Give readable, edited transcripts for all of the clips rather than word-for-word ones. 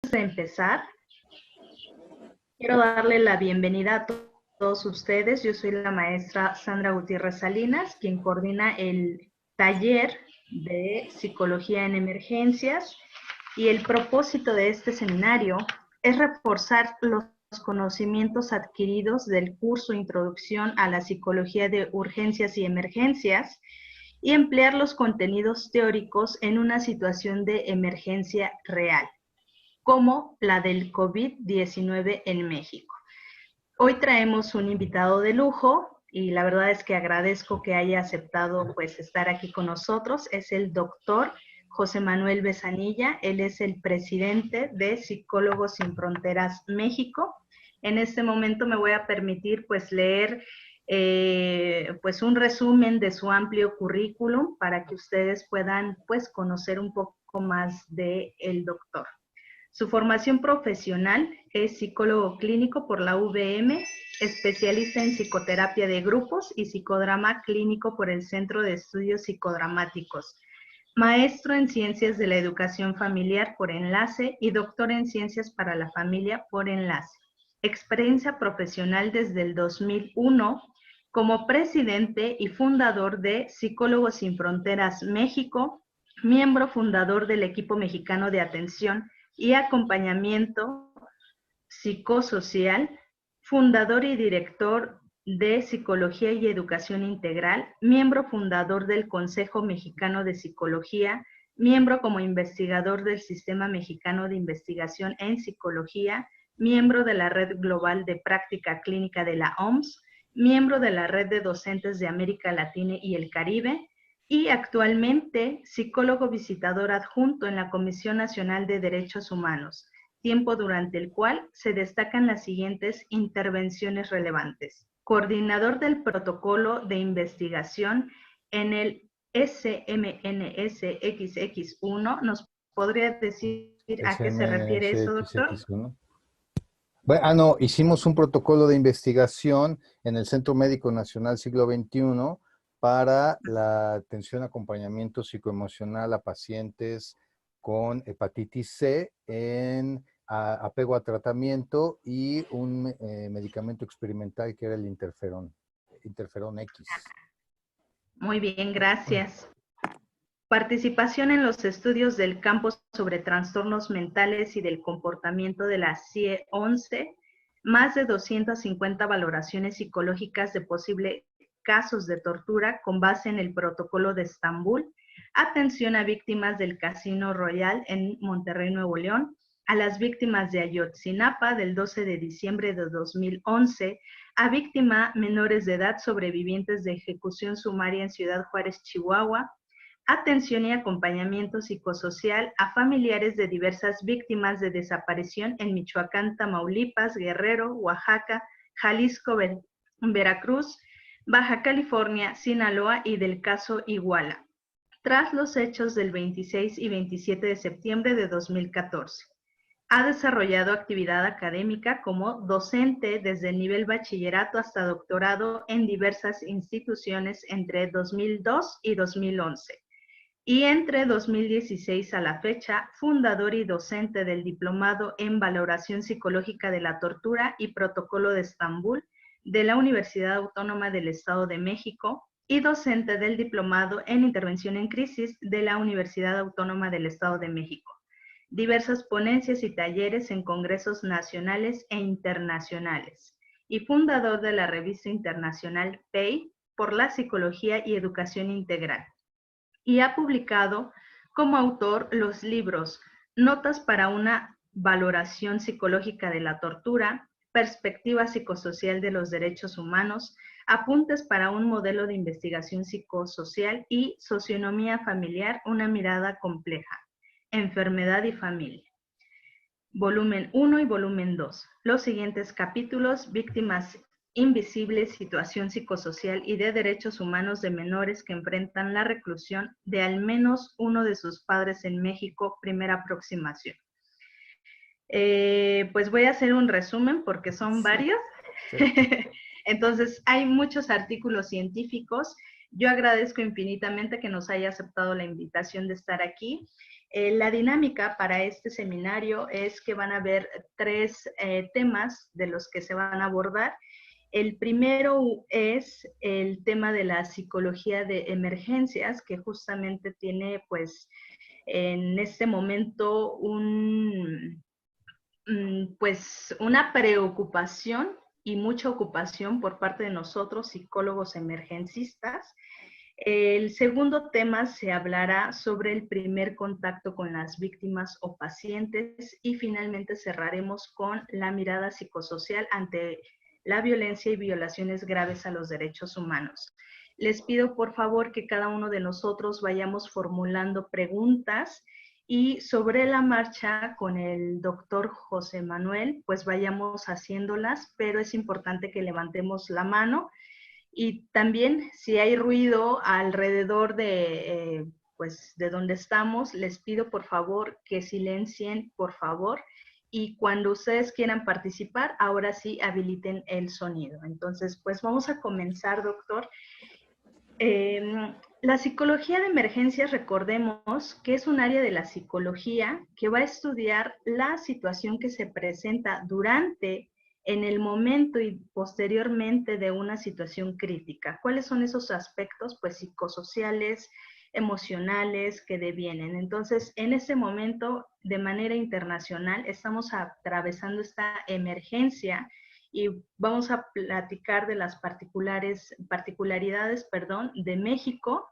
De empezar, quiero darle la bienvenida a todos ustedes. Yo soy la maestra Sandra Gutiérrez Salinas, quien coordina el taller de Psicología en Emergencias, y el propósito de este seminario es reforzar los conocimientos adquiridos del curso Introducción a la Psicología de Urgencias y Emergencias y emplear los contenidos teóricos en una situación de emergencia real, como la del COVID-19 en México. Hoy traemos un invitado de lujo y la verdad es que agradezco que haya aceptado pues estar aquí con nosotros. Es el doctor José Manuel Besanilla. Él es el presidente de Psicólogos Sin Fronteras México. En este momento me voy a permitir pues leer pues un resumen de su amplio currículum para que ustedes puedan pues conocer un poco más de el doctor. Su formación profesional es psicólogo clínico por la UVM, especialista en psicoterapia de grupos y psicodrama clínico por el Centro de Estudios Psicodramáticos, maestro en Ciencias de la Educación Familiar por Enlace y doctor en Ciencias para la Familia por Enlace. Experiencia profesional desde el 2001 como presidente y fundador de Psicólogos Sin Fronteras México, miembro fundador del equipo mexicano de atención y acompañamiento psicosocial, fundador y director de Psicología y Educación Integral, miembro fundador del Consejo Mexicano de Psicología, miembro como investigador del Sistema Mexicano de Investigación en Psicología, miembro de la Red Global de Práctica Clínica de la OMS, miembro de la Red de Docentes de América Latina y el Caribe, y actualmente psicólogo visitador adjunto en la Comisión Nacional de Derechos Humanos, tiempo durante el cual se destacan las siguientes intervenciones relevantes. Coordinador del protocolo de investigación en el SMNSXX1. ¿Nos podría decir a qué se refiere eso, doctor? SMSXX1. Bueno, no, hicimos un protocolo de investigación en el Centro Médico Nacional Siglo XXI para la atención, acompañamiento psicoemocional a pacientes con hepatitis C en apego a tratamiento y un medicamento experimental que era el interferón X. Muy bien, gracias. Participación en los estudios del campo sobre trastornos mentales y del comportamiento de la CIE-11, más de 250 valoraciones psicológicas de posibles casos de tortura con base en el protocolo de Estambul, atención a víctimas del Casino Royal en Monterrey, Nuevo León, a las víctimas de Ayotzinapa del 12 de diciembre de 2011, a víctimas menores de edad sobrevivientes de ejecución sumaria en Ciudad Juárez, Chihuahua, atención y acompañamiento psicosocial a familiares de diversas víctimas de desaparición en Michoacán, Tamaulipas, Guerrero, Oaxaca, Jalisco, Veracruz, Baja California, Sinaloa y del caso Iguala, tras los hechos del 26 y 27 de septiembre de 2014. Ha desarrollado actividad académica como docente desde el nivel bachillerato hasta doctorado en diversas instituciones entre 2002 y 2011. Y entre 2016 a la fecha, fundador y docente del Diplomado en Valoración Psicológica de la Tortura y Protocolo de Estambul de la Universidad Autónoma del Estado de México y docente del Diplomado en Intervención en Crisis de la Universidad Autónoma del Estado de México. Diversas ponencias y talleres en congresos nacionales e internacionales. Y fundador de la revista internacional PEI por la Psicología y Educación Integral. Y ha publicado como autor los libros Notas para una valoración psicológica de la tortura, Perspectiva psicosocial de los derechos humanos, Apuntes para un modelo de investigación psicosocial y Socionomía familiar, una mirada compleja, Enfermedad y familia. Volumen 1 y volumen 2. Los siguientes capítulos: víctimas invisibles, situación psicosocial y de derechos humanos de menores que enfrentan la reclusión de al menos uno de sus padres en México, primera aproximación. Pues voy a hacer un resumen porque son varios. Sí. Entonces, hay muchos artículos científicos. Yo agradezco infinitamente que nos haya aceptado la invitación de estar aquí. La dinámica para este seminario es que van a haber tres temas de los que se van a abordar. El primero es el tema de la psicología de emergencias, que justamente tiene pues en este momento pues una preocupación y mucha ocupación por parte de nosotros, psicólogos emergencistas. El segundo tema se hablará sobre el primer contacto con las víctimas o pacientes y finalmente cerraremos con la mirada psicosocial ante la violencia y violaciones graves a los derechos humanos. Les pido por favor que cada uno de nosotros vayamos formulando preguntas y sobre la marcha con el doctor José Manuel, pues vayamos haciéndolas, pero es importante que levantemos la mano y también si hay ruido alrededor pues, de donde estamos, les pido por favor que silencien, por favor, y cuando ustedes quieran participar, ahora sí habiliten el sonido. Entonces, pues vamos a comenzar, doctor. La psicología de emergencias, recordemos que es un área de la psicología que va a estudiar la situación que se presenta durante, en el momento y posteriormente de una situación crítica. ¿Cuáles son esos aspectos? Pues psicosociales, emocionales que devienen. Entonces, en ese momento, de manera internacional, estamos atravesando esta emergencia y vamos a platicar de las particularidades, de México.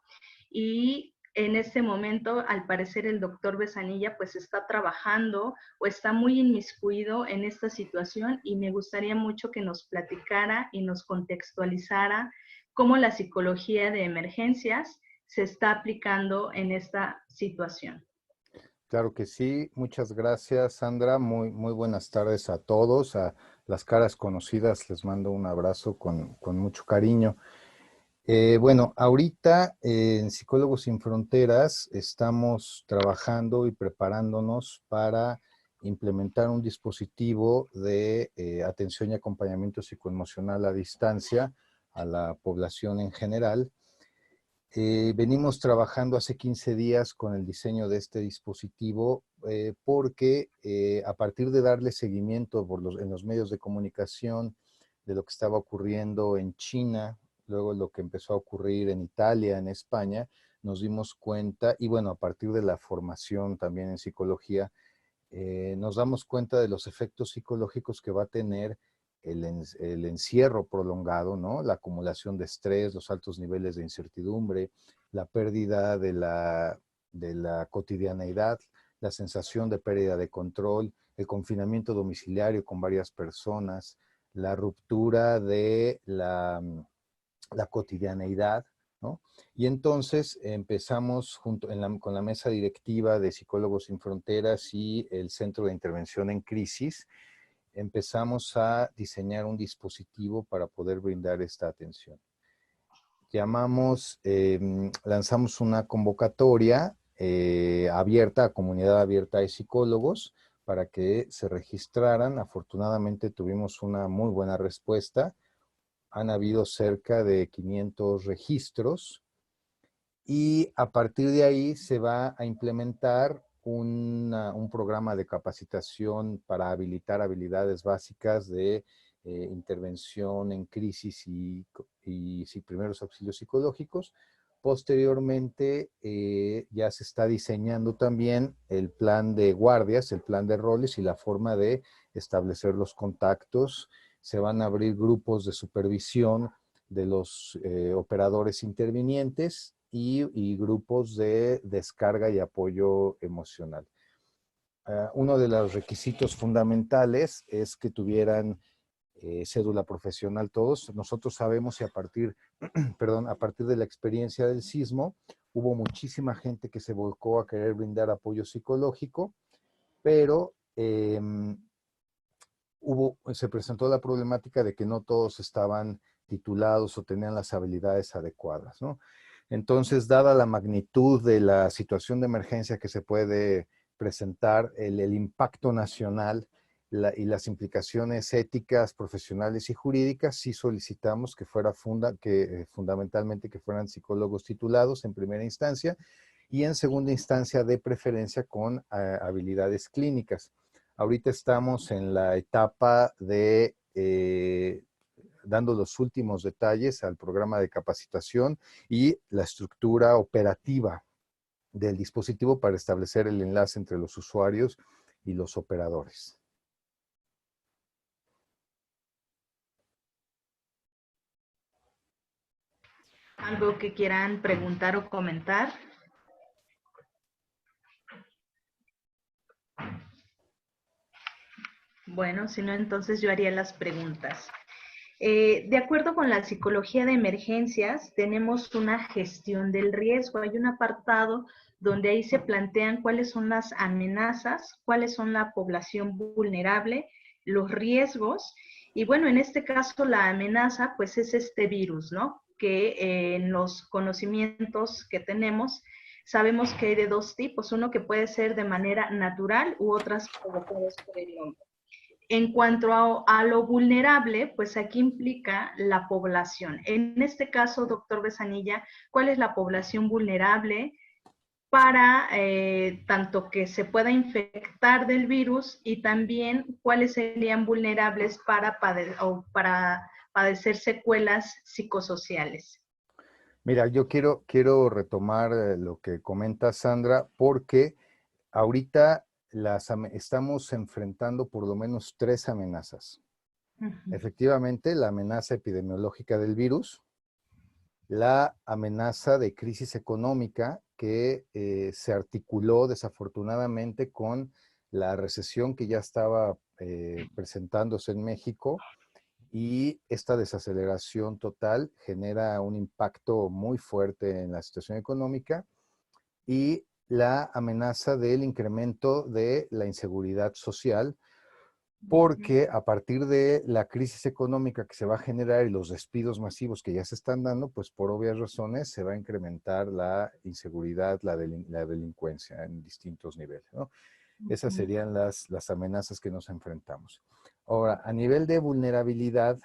Y en este momento, al parecer, el doctor Besanilla pues está trabajando o está muy inmiscuido en esta situación y me gustaría mucho que nos platicara y nos contextualizara cómo la psicología de emergencias se está aplicando en esta situación. Claro que sí, muchas gracias, Sandra. Muy buenas tardes a todos. A las caras conocidas les mando un abrazo con mucho cariño. Bueno, ahorita en Psicólogos Sin Fronteras estamos trabajando y preparándonos para implementar un dispositivo de atención y acompañamiento psicoemocional a distancia a la población en general. Venimos trabajando hace 15 días con el diseño de este dispositivo porque a partir de darle seguimiento en los medios de comunicación de lo que estaba ocurriendo en China, luego lo que empezó a ocurrir en Italia, en España, nos dimos cuenta, y bueno, a partir de la formación también en psicología, nos damos cuenta de los efectos psicológicos que va a tener el encierro prolongado, ¿no? La acumulación de estrés, los altos niveles de incertidumbre, la pérdida de la cotidianeidad, la sensación de pérdida de control, el confinamiento domiciliario con varias personas, la ruptura de la cotidianeidad, ¿no? Y entonces empezamos con la mesa directiva de Psicólogos Sin Fronteras y el Centro de Intervención en Crisis, empezamos a diseñar un dispositivo para poder brindar esta atención. Lanzamos una convocatoria abierta, a comunidad abierta de psicólogos, para que se registraran. Afortunadamente tuvimos una muy buena respuesta. Han habido cerca de 500 registros y a partir de ahí se va a implementar un programa de capacitación para habilitar habilidades básicas de intervención en crisis y primeros auxilios psicológicos. Posteriormente ya se está diseñando también el plan de guardias, el plan de roles y la forma de establecer los contactos. Se van a abrir grupos de supervisión de los operadores intervinientes y grupos de descarga y apoyo emocional. Uno de los requisitos fundamentales es que tuvieran cédula profesional todos. Nosotros sabemos y a partir de la experiencia del sismo, hubo muchísima gente que se volcó a querer brindar apoyo psicológico, pero se presentó la problemática de que no todos estaban titulados o tenían las habilidades adecuadas, ¿no? Entonces, dada la magnitud de la situación de emergencia que se puede presentar, el impacto nacional y las implicaciones éticas, profesionales y jurídicas, sí solicitamos que fundamentalmente que fueran psicólogos titulados en primera instancia y en segunda instancia, de preferencia, con habilidades clínicas. Ahorita estamos en la etapa de dando los últimos detalles al programa de capacitación y la estructura operativa del dispositivo para establecer el enlace entre los usuarios y los operadores. ¿Algo que quieran preguntar o comentar? Bueno, si no, entonces yo haría las preguntas. De acuerdo con la psicología de emergencias, tenemos una gestión del riesgo. Hay un apartado donde ahí se plantean cuáles son las amenazas, cuáles son la población vulnerable, los riesgos. Y bueno, en este caso la amenaza pues es este virus, ¿no? Que en los conocimientos que tenemos sabemos que hay de dos tipos, uno que puede ser de manera natural u otras provocadas por el hombre. En cuanto a lo vulnerable, pues aquí implica la población. En este caso, doctor Besanilla, ¿cuál es la población vulnerable para tanto que se pueda infectar del virus y también cuáles serían vulnerables para padecer secuelas psicosociales? Mira, yo quiero retomar lo que comenta Sandra, porque ahorita estamos enfrentando por lo menos 3 amenazas. Efectivamente, la amenaza epidemiológica del virus, la amenaza de crisis económica que se articuló desafortunadamente con la recesión que ya estaba presentándose en México, y esta desaceleración total genera un impacto muy fuerte en la situación económica, y la amenaza del incremento de la inseguridad social, porque a partir de la crisis económica que se va a generar y los despidos masivos que ya se están dando, pues por obvias razones se va a incrementar la inseguridad, la delincuencia en distintos niveles, ¿no? Esas serían las amenazas que nos enfrentamos. Ahora, a nivel de vulnerabilidad,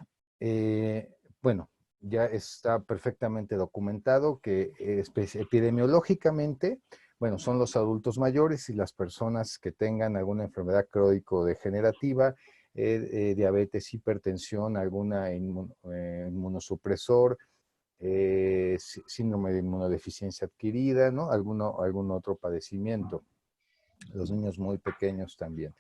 bueno, ya está perfectamente documentado que epidemiológicamente, bueno, son los adultos mayores y las personas que tengan alguna enfermedad crónico-degenerativa, diabetes, hipertensión, alguna inmunosupresor, síndrome de inmunodeficiencia adquirida, ¿no? Algún otro padecimiento. Los niños muy pequeños también.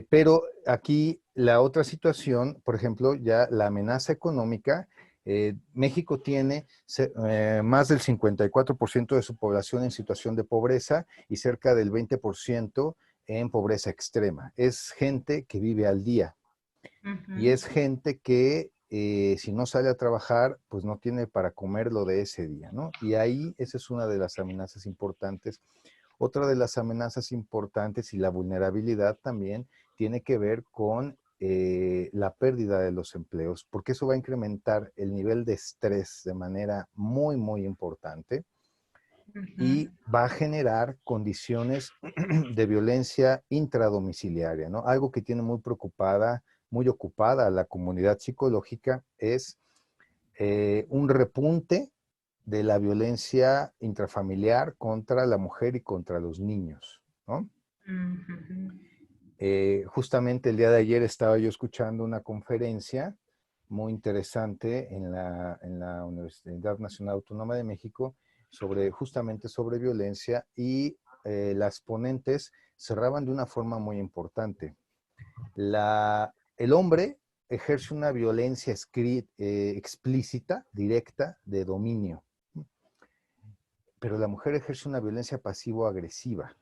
Pero aquí la otra situación, por ejemplo, ya la amenaza económica, México tiene más del 54% de su población en situación de pobreza y cerca del 20% en pobreza extrema. Es gente que vive al día y es gente que si no sale a trabajar, pues no tiene para comer lo de ese día, ¿no? Y ahí esa es una de las amenazas importantes. Otra de las amenazas importantes y la vulnerabilidad también tiene que ver con la pérdida de los empleos, porque eso va a incrementar el nivel de estrés de manera muy, muy importante y va a generar condiciones de violencia intradomiciliaria, ¿no? Algo que tiene muy ocupada a la comunidad psicológica es un repunte de la violencia intrafamiliar contra la mujer y contra los niños, ¿no? Justamente el día de ayer estaba yo escuchando una conferencia muy interesante en la Universidad Nacional Autónoma de México justamente sobre violencia, y las ponentes cerraban de una forma muy importante. El hombre ejerce una violencia explícita, directa, de dominio, pero la mujer ejerce una violencia pasivo-agresiva,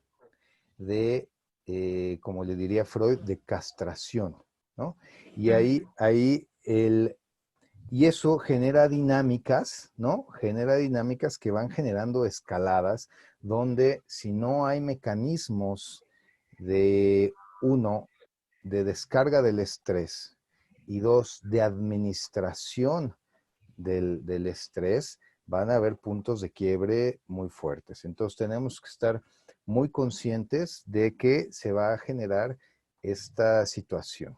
como le diría Freud, de castración, ¿no? Y y eso genera dinámicas, ¿no? Genera dinámicas que van generando escaladas, donde si no hay mecanismos uno, de descarga del estrés, y dos, de administración del estrés, van a haber puntos de quiebre muy fuertes. Entonces tenemos que estar muy conscientes de que se va a generar esta situación.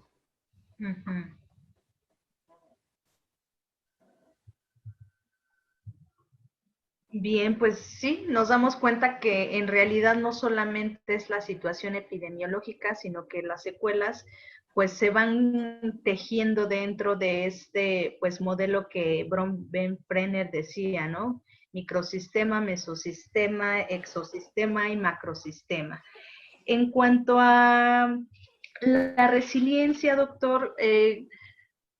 Bien, pues sí, nos damos cuenta que en realidad no solamente es la situación epidemiológica, sino que las secuelas pues se van tejiendo dentro de este pues modelo que Brenner decía, ¿no? Microsistema, mesosistema, exosistema y macrosistema. En cuanto a la resiliencia, doctor,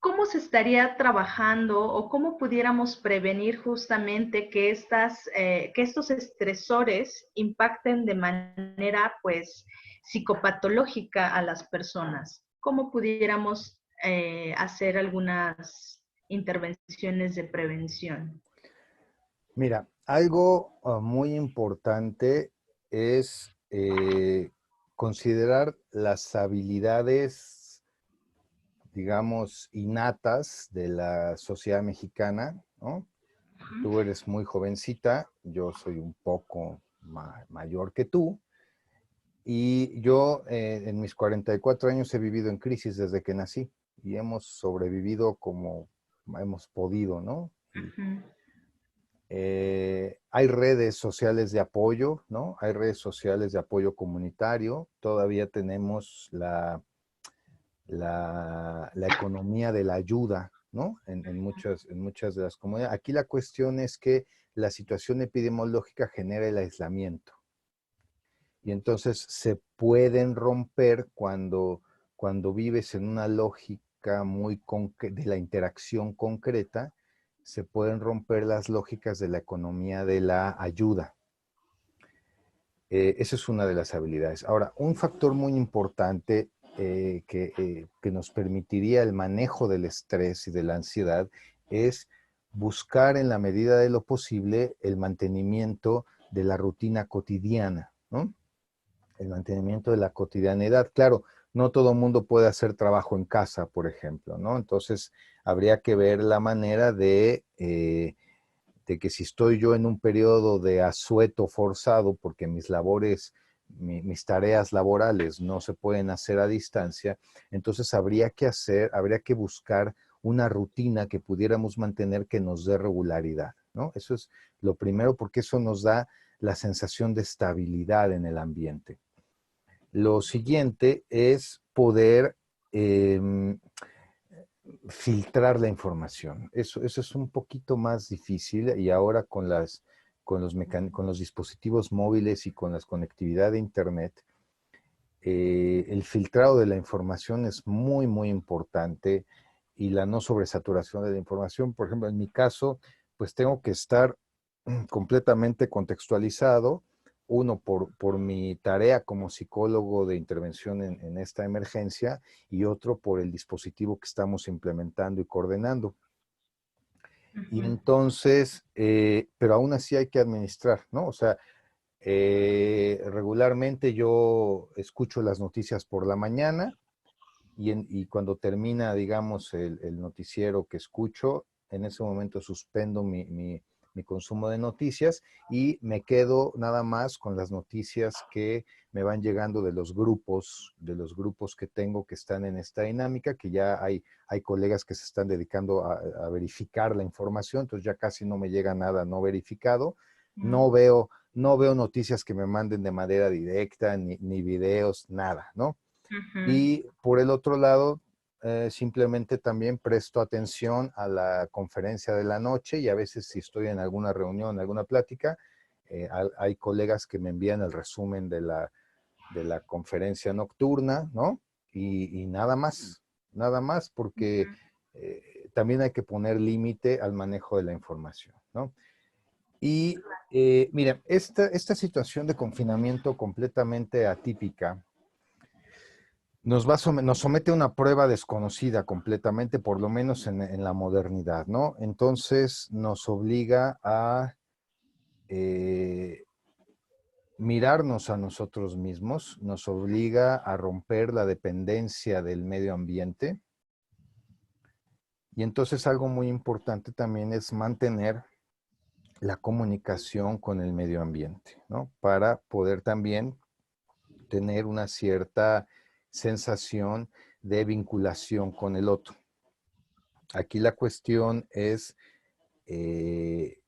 ¿cómo se estaría trabajando o cómo pudiéramos prevenir justamente que estos estresores impacten de manera, pues, psicopatológica a las personas? ¿Cómo pudiéramos hacer algunas intervenciones de prevención? Mira, algo muy importante es considerar las habilidades, digamos, innatas de la sociedad mexicana, ¿no? Tú eres muy jovencita, yo soy un poco mayor que tú, y yo en mis 44 años he vivido en crisis desde que nací y hemos sobrevivido como hemos podido, ¿no? Y, Ujú. hay redes sociales de apoyo, ¿no? Hay redes sociales de apoyo comunitario. Todavía tenemos la economía de la ayuda, ¿no? En muchas de las comunidades. Aquí la cuestión es que la situación epidemiológica genera el aislamiento. Y entonces se pueden romper cuando vives en una lógica de la interacción concreta, se pueden romper las lógicas de la economía de la ayuda. Esa es una de las habilidades. Ahora, un factor muy importante que nos permitiría el manejo del estrés y de la ansiedad es buscar en la medida de lo posible el mantenimiento de la rutina cotidiana, ¿no? El mantenimiento de la cotidianidad. Claro, no todo el mundo puede hacer trabajo en casa, por ejemplo, ¿no? Entonces, habría que ver la manera de que si estoy yo en un periodo de asueto forzado, porque mis labores, mis tareas laborales no se pueden hacer a distancia, entonces habría que buscar una rutina que pudiéramos mantener que nos dé regularidad, ¿no? Eso es lo primero, porque eso nos da la sensación de estabilidad en el ambiente. Lo siguiente es poder eh, filtrar la información. Eso es un poquito más difícil y ahora con los dispositivos móviles y con la conectividad de Internet, el filtrado de la información es muy, muy importante y la no sobresaturación de la información. Por ejemplo, en mi caso, pues tengo que estar completamente contextualizado, uno por mi tarea como psicólogo de intervención en esta emergencia y otro por el dispositivo que estamos implementando y coordinando. Y Ujú. entonces, pero aún así hay que administrar, ¿no? O sea, regularmente yo escucho las noticias por la mañana y cuando termina, digamos, el noticiero que escucho, en ese momento suspendo mi consumo de noticias y me quedo nada más con las noticias que me van llegando de los grupos que tengo que están en esta dinámica, que ya hay colegas que se están dedicando a verificar la información, entonces ya casi no me llega nada no verificado. Mm. No veo noticias que me manden de manera directa, ni videos, nada, ¿no? Ujú. Y por el otro lado, simplemente también presto atención a la conferencia de la noche y a veces si estoy en alguna reunión, alguna plática, hay colegas que me envían el resumen de la conferencia nocturna, ¿no? Y nada más porque también hay que poner límite al manejo de la información, ¿no? Y mira, esta situación de confinamiento completamente atípica, nos somete a una prueba desconocida completamente, por lo menos en la modernidad, ¿no? Entonces nos obliga a eh, mirarnos a nosotros mismos, nos obliga a romper la dependencia del medio ambiente y entonces algo muy importante también es mantener la comunicación con el medio ambiente, ¿no? Para poder también tener una cierta sensación de vinculación con el otro. Aquí la cuestión es eh,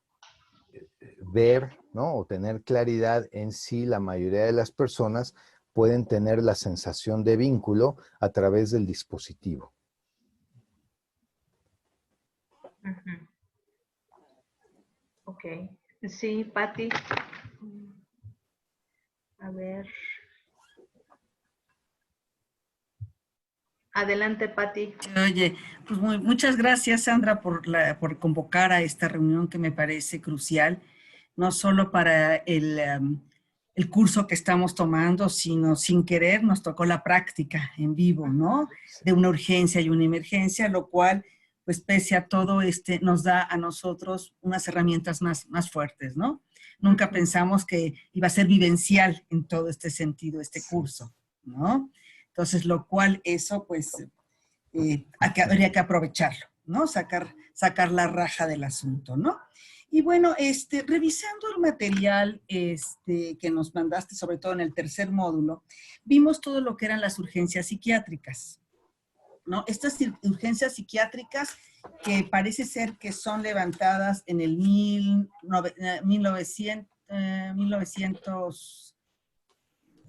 ver, ¿no? O tener claridad en si la mayoría de las personas pueden tener la sensación de vínculo a través del dispositivo. Ujú. Ok. Sí, Patti. A ver. Adelante, Patti. Oye, pues muchas gracias, Sandra, por convocar a esta reunión que me parece crucial, no solo para el curso que estamos tomando, sino sin querer nos tocó la práctica en vivo, ¿no? De una urgencia y una emergencia, lo cual, pues pese a todo, nos da a nosotros unas herramientas más fuertes, ¿no? Nunca pensamos que iba a ser vivencial en todo este sentido, este curso, ¿no? Entonces, lo cual eso, pues, habría que aprovecharlo, ¿no? Sacar la raja del asunto, ¿no? Y bueno, revisando el material que nos mandaste, sobre todo en el tercer módulo, vimos todo lo que eran las urgencias psiquiátricas, ¿no? Estas urgencias psiquiátricas que parece ser que son levantadas en el 1900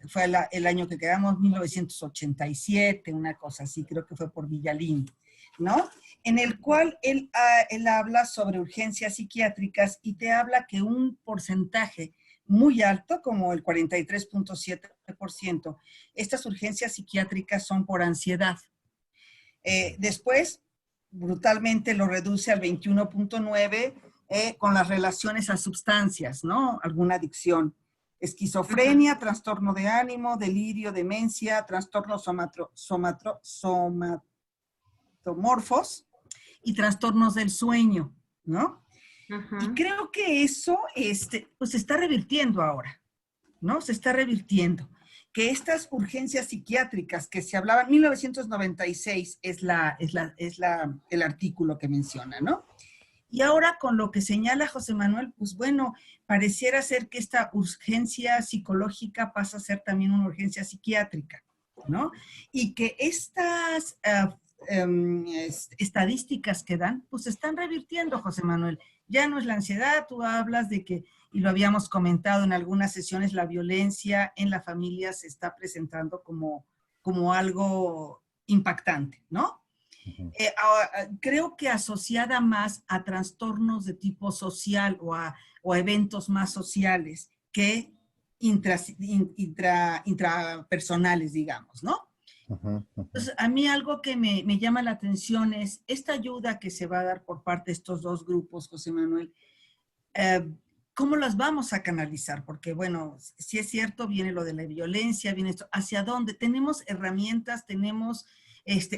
fue el año que quedamos, 1987, una cosa así, creo que fue por Villalín, ¿no? En el cual él habla sobre urgencias psiquiátricas y te habla que un porcentaje muy alto, como el 43.7%, estas urgencias psiquiátricas son por ansiedad. Después, brutalmente lo reduce al 21.9% con las relaciones a sustancias, ¿no? Alguna adicción. Esquizofrenia, trastorno de ánimo, delirio, demencia, trastornos somatomorfos y trastornos del sueño, ¿no? Y creo que eso pues se está revirtiendo ahora, ¿no? Se está revirtiendo. Que estas urgencias psiquiátricas que se hablaban, 1996 es el artículo que menciona, ¿no? Y ahora con lo que señala José Manuel, pues bueno, pareciera ser que esta urgencia psicológica pasa a ser también una urgencia psiquiátrica, ¿no? Y que estas estadísticas que dan, pues se están revirtiendo, José Manuel. Ya no es la ansiedad, tú hablas de que, y lo habíamos comentado en algunas sesiones, la violencia en la familia se está presentando como algo impactante, ¿no? Creo que asociada más a trastornos de tipo social o a eventos más sociales que intrapersonales, digamos, ¿no? Entonces, a mí algo que me llama la atención es esta ayuda que se va a dar por parte de estos dos grupos, José Manuel. ¿Cómo las vamos a canalizar? Porque, bueno, si es cierto, viene lo de la violencia, viene esto. ¿Hacia dónde? Tenemos herramientas, tenemos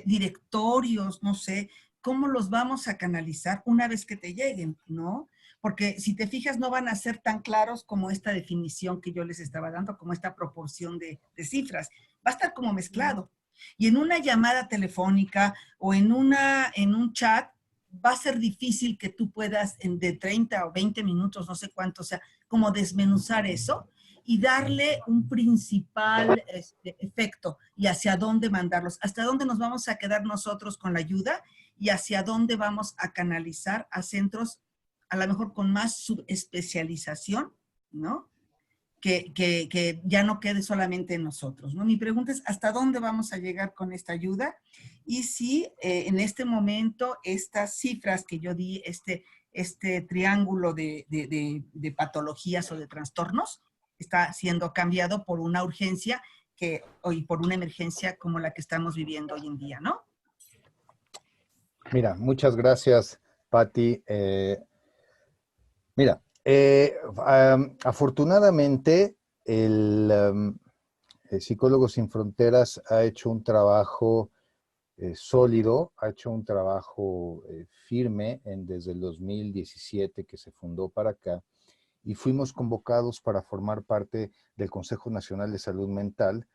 directorios, no sé, ¿cómo los vamos a canalizar una vez que te lleguen, no? Porque si te fijas, no van a ser tan claros como esta definición que yo les estaba dando, como esta proporción de cifras. Va a estar como mezclado. Y en una llamada telefónica o en un chat, va a ser difícil que tú puedas de 30 o 20 minutos, no sé cuánto, o sea, como desmenuzar eso y darle un principal efecto y hacia dónde mandarlos, hasta dónde nos vamos a quedar nosotros con la ayuda y hacia dónde vamos a canalizar a centros a lo mejor con más subespecialización, ¿no? Que ya no quede solamente en nosotros, ¿no? Mi pregunta es, ¿hasta dónde vamos a llegar con esta ayuda? Y si en este momento estas cifras que yo di, este triángulo de patologías o de trastornos, está siendo cambiado por una urgencia y por una emergencia como la que estamos viviendo hoy en día, ¿no? Mira, muchas gracias, Patti. Mira, afortunadamente el Psicólogos Sin Fronteras ha hecho un trabajo sólido, ha hecho un trabajo firme desde el 2017 que se fundó para acá y fuimos convocados para formar parte del Consejo Nacional de Salud Mental,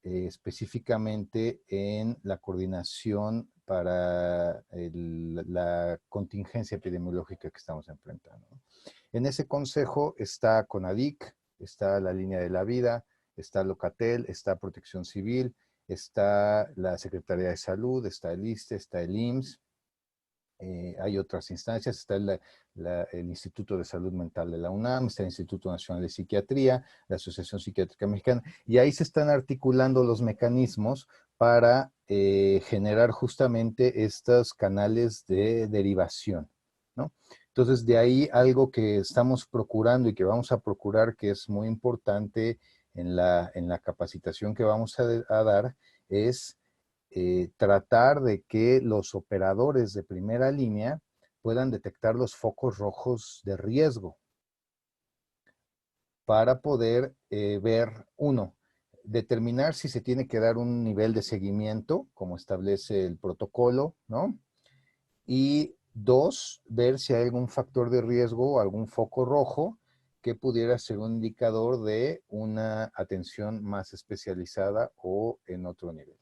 específicamente en la coordinación para la contingencia epidemiológica que estamos enfrentando. En ese consejo está CONADIC, está la Línea de la Vida, está Locatel, está Protección Civil, está la Secretaría de Salud, está el ISSSTE, está el IMSS, Hay otras instancias, está el Instituto de Salud Mental de la UNAM, está el Instituto Nacional de Psiquiatría, la Asociación Psiquiátrica Mexicana, y ahí se están articulando los mecanismos para generar justamente estos canales de derivación, ¿no? Entonces, de ahí algo que estamos procurando y que vamos a procurar, que es muy importante en la capacitación que vamos a dar, es tratar de que los operadores de primera línea puedan detectar los focos rojos de riesgo para poder ver, uno, determinar si se tiene que dar un nivel de seguimiento, como establece el protocolo, ¿no? Y dos, ver si hay algún factor de riesgo o algún foco rojo que pudiera ser un indicador de una atención más especializada o en otro nivel.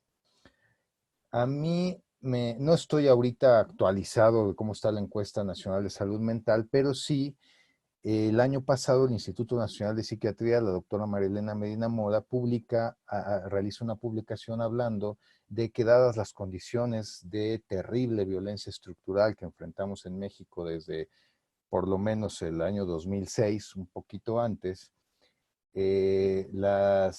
A mí no estoy ahorita actualizado de cómo está la encuesta nacional de salud mental, pero sí, el año pasado el Instituto Nacional de Psiquiatría, la doctora Marilena Medina Mora, realiza una publicación hablando de que dadas las condiciones de terrible violencia estructural que enfrentamos en México desde por lo menos el año 2006, un poquito antes, la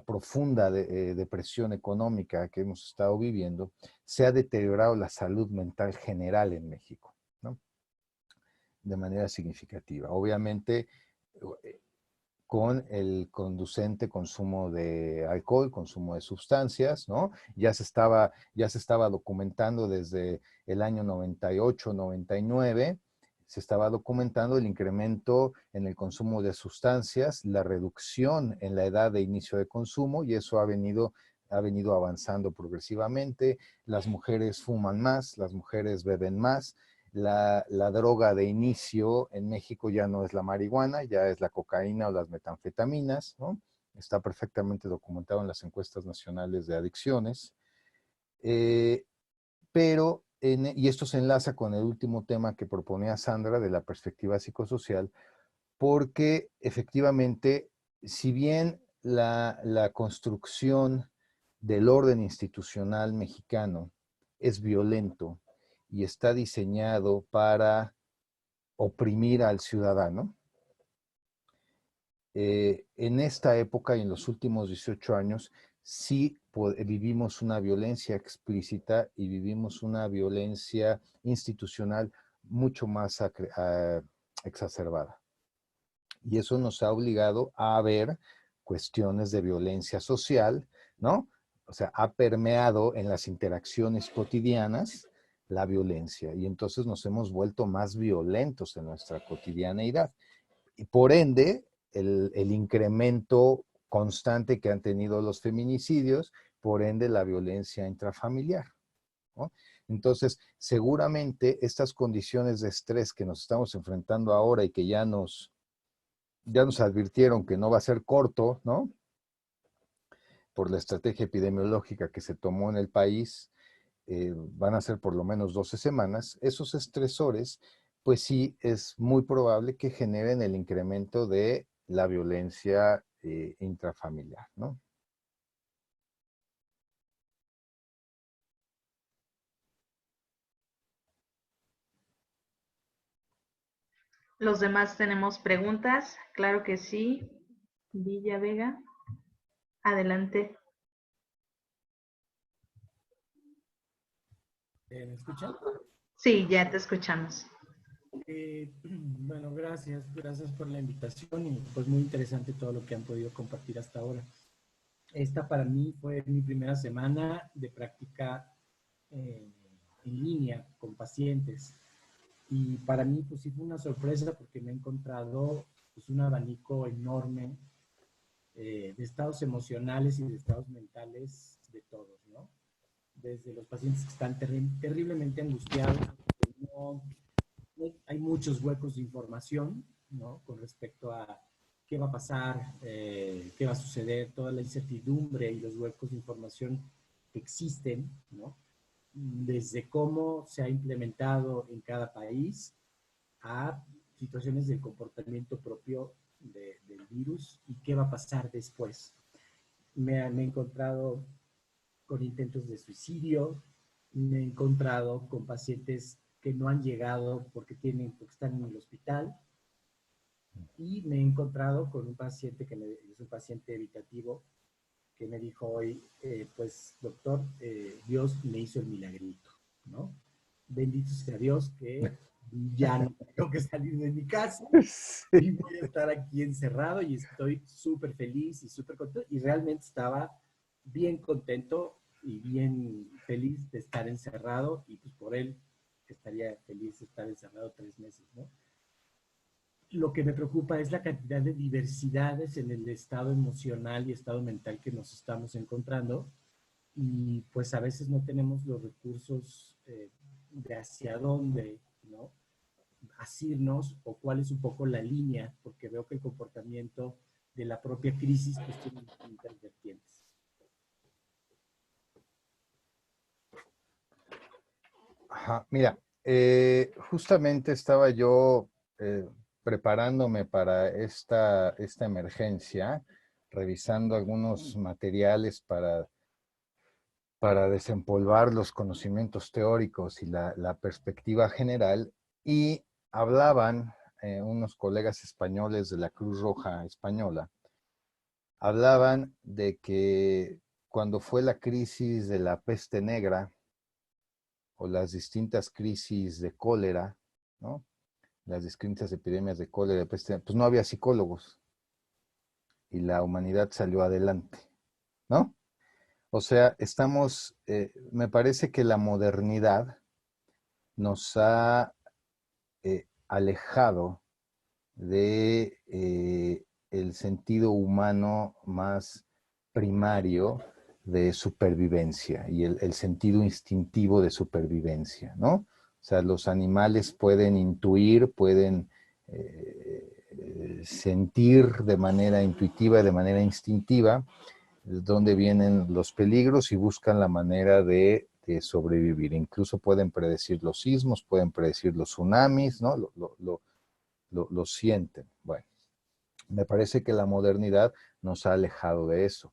profunda depresión económica que hemos estado viviendo, se ha deteriorado la salud mental general en México, ¿no? De manera significativa. Obviamente, con el conducente consumo de alcohol, consumo de sustancias, ¿no? Ya se estaba documentando desde el año 98, 99, se estaba documentando el incremento en el consumo de sustancias, la reducción en la edad de inicio de consumo, y eso ha venido avanzando progresivamente. Las mujeres fuman más, las mujeres beben más. La droga de inicio en México ya no es la marihuana, ya es la cocaína o las metanfetaminas, ¿no? Está perfectamente documentado en las encuestas nacionales de adicciones. Y esto se enlaza con el último tema que proponía Sandra de la perspectiva psicosocial, porque efectivamente, si bien la construcción del orden institucional mexicano es violento y está diseñado para oprimir al ciudadano, en esta época y en los últimos 18 años sí vivimos una violencia explícita y vivimos una violencia institucional mucho más exacerbada. Y eso nos ha obligado a ver cuestiones de violencia social, ¿no? O sea, ha permeado en las interacciones cotidianas la violencia y entonces nos hemos vuelto más violentos en nuestra cotidianeidad. Y por ende, el incremento constante que han tenido los feminicidios, por ende la violencia intrafamiliar, ¿no? Entonces, seguramente estas condiciones de estrés que nos estamos enfrentando ahora y que ya nos advirtieron que no va a ser corto, ¿no? Por la estrategia epidemiológica que se tomó en el país, van a ser por lo menos 12 semanas. Esos estresores, pues sí, es muy probable que generen el incremento de la violencia intrafamiliar, ¿no? Los demás tenemos preguntas, claro que sí. Villa Vega, adelante. ¿Me escuchan? Sí, ya te escuchamos. Bueno, gracias por la invitación y pues muy interesante todo lo que han podido compartir hasta ahora. Esta para mí fue mi primera semana de práctica en línea con pacientes y para mí pues sí fue una sorpresa porque me he encontrado pues un abanico enorme de estados emocionales y de estados mentales de todos, ¿no? Desde los pacientes que están terriblemente angustiados, que no, hay muchos huecos de información, ¿no? Con respecto a qué va a pasar, qué va a suceder, toda la incertidumbre y los huecos de información que existen, ¿no? Desde cómo se ha implementado en cada país a situaciones del comportamiento propio del virus y qué va a pasar después. Me he encontrado con intentos de suicidio, me he encontrado con pacientes que no han llegado porque están en el hospital, y me he encontrado con un paciente es un paciente evitativo que me dijo hoy, pues doctor, Dios me hizo el milagrito, ¿no? Bendito sea Dios que ya no tengo que salir de mi casa y voy a estar aquí encerrado, y estoy súper feliz y súper contento, y realmente estaba bien contento y bien feliz de estar encerrado, y pues por él estaría feliz de estar encerrado 3 meses, ¿no? Lo que me preocupa es la cantidad de diversidades en el estado emocional y estado mental que nos estamos encontrando, y pues a veces no tenemos los recursos de hacia dónde, ¿no?, asirnos, o cuál es un poco la línea, porque veo que el comportamiento de la propia crisis pues tiene distintas vertientes. Ajá, mira, justamente estaba yo preparándome para esta emergencia, revisando algunos materiales para desempolvar los conocimientos teóricos y la perspectiva general, y hablaban unos colegas españoles de la Cruz Roja Española, hablaban de que cuando fue la crisis de la peste negra o las distintas crisis de cólera, ¿no?, las distintas epidemias de cólera, de peste, pues no había psicólogos y la humanidad salió adelante, ¿no? O sea, me parece que la modernidad nos ha alejado de el sentido humano más primario de supervivencia y el sentido instintivo de supervivencia, ¿no? O sea, los animales pueden intuir, pueden sentir de manera intuitiva y de manera instintiva dónde vienen los peligros y buscan la manera de sobrevivir. Incluso pueden predecir los sismos, pueden predecir los tsunamis, ¿no? Lo sienten. Bueno, me parece que la modernidad nos ha alejado de eso.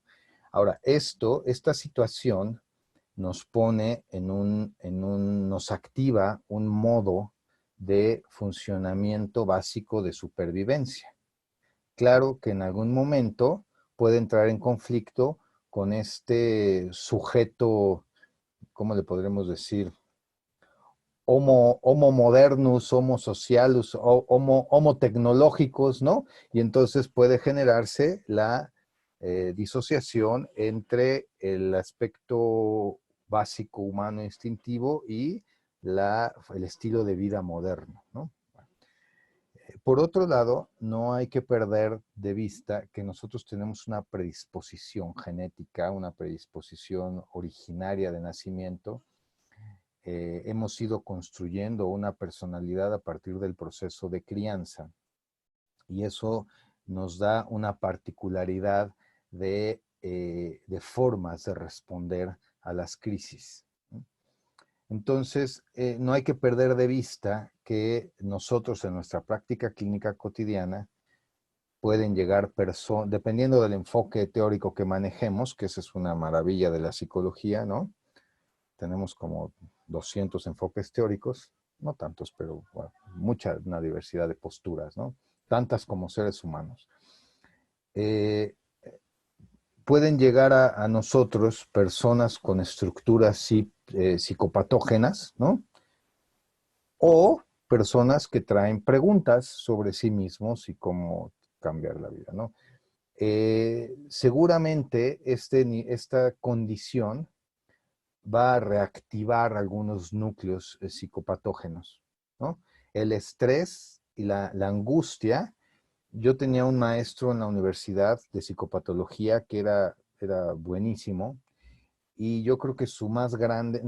Ahora, esta situación nos pone nos activa un modo de funcionamiento básico de supervivencia. Claro que en algún momento puede entrar en conflicto con este sujeto, ¿cómo le podremos decir? Homo modernus, homo socialus, homo tecnológicos, ¿no? Y entonces puede generarse la disociación entre el aspecto básico humano instintivo y el estilo de vida moderno, ¿no? Por otro lado, no hay que perder de vista que nosotros tenemos una predisposición genética, una predisposición originaria de nacimiento. Hemos ido construyendo una personalidad a partir del proceso de crianza, y eso nos da una particularidad de formas de responder a las crisis. Entonces, no hay que perder de vista que nosotros en nuestra práctica clínica cotidiana pueden llegar personas, dependiendo del enfoque teórico que manejemos, que esa es una maravilla de la psicología, ¿no? Tenemos como 200 enfoques teóricos, no tantos, pero bueno, una diversidad de posturas, ¿no? Tantas como seres humanos. Pueden llegar a nosotros personas con estructuras psicopatógenas, ¿no? O personas que traen preguntas sobre sí mismos y cómo cambiar la vida, ¿no? Seguramente esta condición va a reactivar algunos núcleos psicopatógenos, ¿no? El estrés y la angustia. Yo tenía un maestro en la universidad de psicopatología que era buenísimo, y yo creo que su más grande,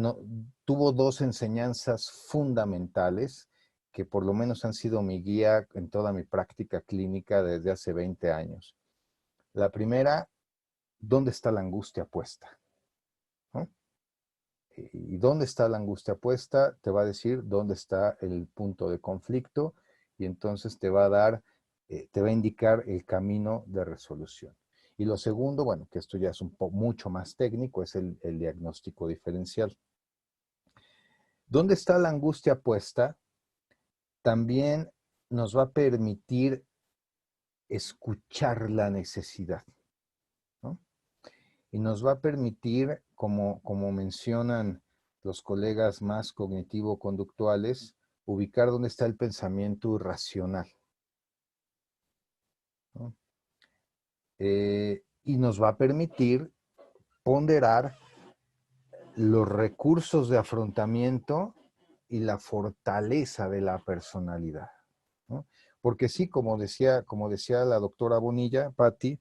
tuvo dos enseñanzas fundamentales que por lo menos han sido mi guía en toda mi práctica clínica desde hace 20 años. La primera, ¿dónde está la angustia puesta? ¿No? Y dónde está la angustia puesta te va a decir dónde está el punto de conflicto, y entonces te va a indicar el camino de resolución. Y lo segundo, bueno, que esto ya es mucho más técnico, es el diagnóstico diferencial. ¿Dónde está la angustia puesta? También nos va a permitir escuchar la necesidad, ¿no? Y nos va a permitir, como mencionan los colegas más cognitivo-conductuales, ubicar dónde está el pensamiento irracional, ¿no? Y nos va a permitir ponderar los recursos de afrontamiento y la fortaleza de la personalidad, ¿no? Porque sí, como decía la doctora Bonilla, Patti,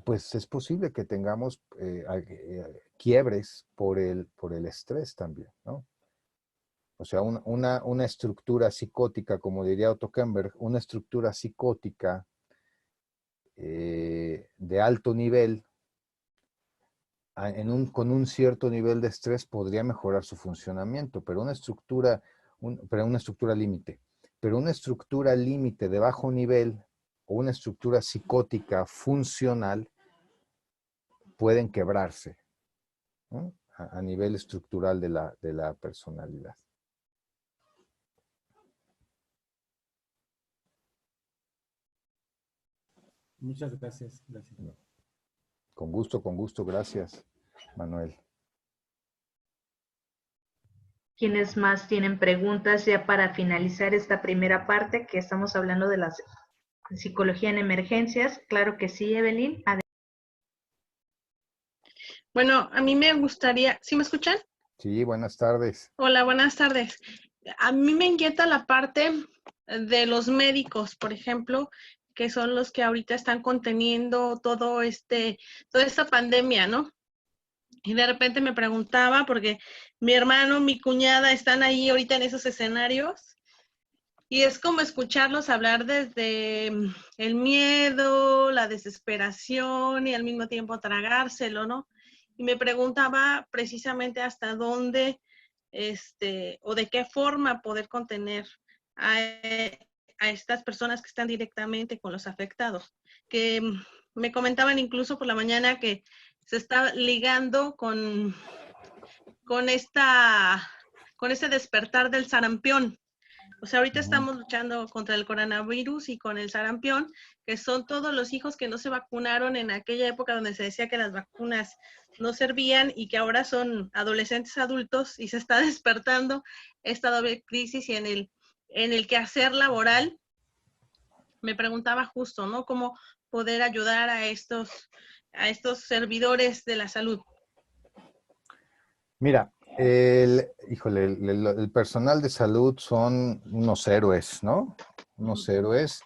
pues es posible que tengamos quiebres por el estrés también, ¿no? O sea, una estructura psicótica, como diría Otto Kemper, una estructura psicótica de alto nivel, con un cierto nivel de estrés podría mejorar su funcionamiento, pero una estructura límite. Pero una estructura límite de bajo nivel o una estructura psicótica funcional pueden quebrarse, ¿no? A nivel estructural de la personalidad. Muchas gracias. Gracias. Con gusto, gracias, Manuel. ¿Quiénes más tienen preguntas ya para finalizar esta primera parte que estamos hablando de la psicología en emergencias? Claro que sí, Evelyn. Bueno, a mí me gustaría, ¿sí me escuchan? Sí, buenas tardes. Hola, buenas tardes. A mí me inquieta la parte de los médicos, por ejemplo, que son los que ahorita están conteniendo toda esta pandemia, ¿no? Y de repente me preguntaba, porque mi hermano, mi cuñada están ahí ahorita en esos escenarios, y es como escucharlos hablar desde el miedo, la desesperación y al mismo tiempo tragárselo, ¿no? Y me preguntaba precisamente hasta dónde, o de qué forma poder contener a estas personas que están directamente con los afectados. Que me comentaban incluso por la mañana que se está ligando con este despertar del sarampión. O sea, ahorita estamos luchando contra el coronavirus y con el sarampión, que son todos los hijos que no se vacunaron en aquella época donde se decía que las vacunas no servían y que ahora son adolescentes adultos y se está despertando esta doble crisis y en el quehacer laboral. Me preguntaba justo, ¿no? Cómo poder ayudar a estos servidores de la salud. Mira, el personal de salud son unos héroes, ¿no? Unos héroes.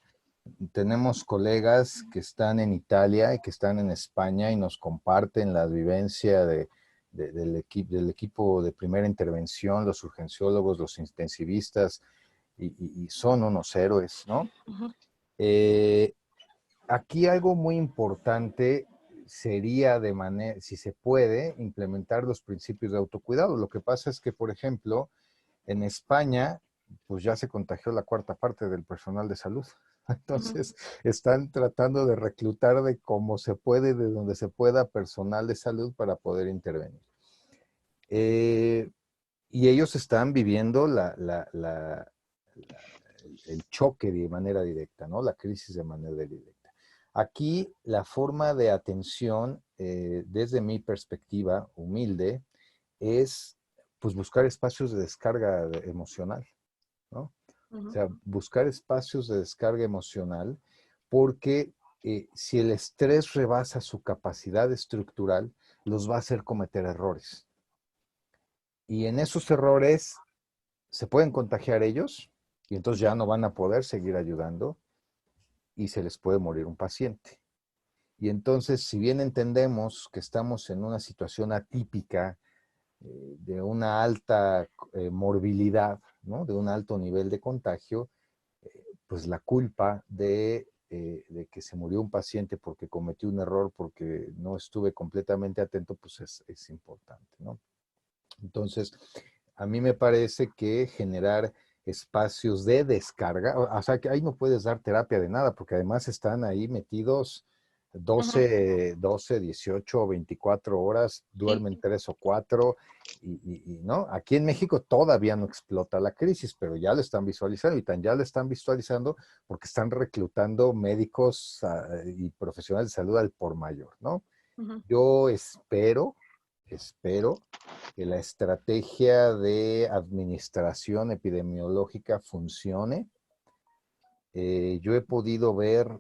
Tenemos colegas que están en Italia y que están en España y nos comparten la vivencia del equipo de primera intervención, los urgenciólogos, los intensivistas, y son unos héroes, ¿no? Aquí algo muy importante sería si se puede, implementar los principios de autocuidado. Lo que pasa es que, por ejemplo, en España, pues ya se contagió la cuarta parte del personal de salud. Entonces, están tratando de reclutar de cómo se puede, de donde se pueda, personal de salud para poder intervenir. Y ellos están viviendo el choque de manera directa, ¿no? La crisis de manera directa. Aquí la forma de atención, desde mi perspectiva humilde, es pues buscar espacios de descarga emocional, ¿no? O sea, buscar espacios de descarga emocional, porque si el estrés rebasa su capacidad estructural, los va a hacer cometer errores. Y en esos errores se pueden contagiar ellos, y entonces ya no van a poder seguir ayudando, y se les puede morir un paciente. Y entonces, si bien entendemos que estamos en una situación atípica, de una alta morbilidad, ¿no? De un alto nivel de contagio, pues la culpa de que se murió un paciente porque cometió un error, porque no estuve completamente atento, pues es importante, ¿no? Entonces, a mí me parece que generar espacios de descarga, o sea, que ahí no puedes dar terapia de nada, porque además están ahí metidos Ujú. 12, 18 o 24 horas, Sí. duermen 3 o 4 ¿no? Aquí en México todavía no explota la crisis, pero ya lo están visualizando y tan ya lo están visualizando porque están reclutando médicos y profesionales de salud al por mayor, ¿no? Ujú. Yo espero que la estrategia de administración epidemiológica funcione. Yo he podido ver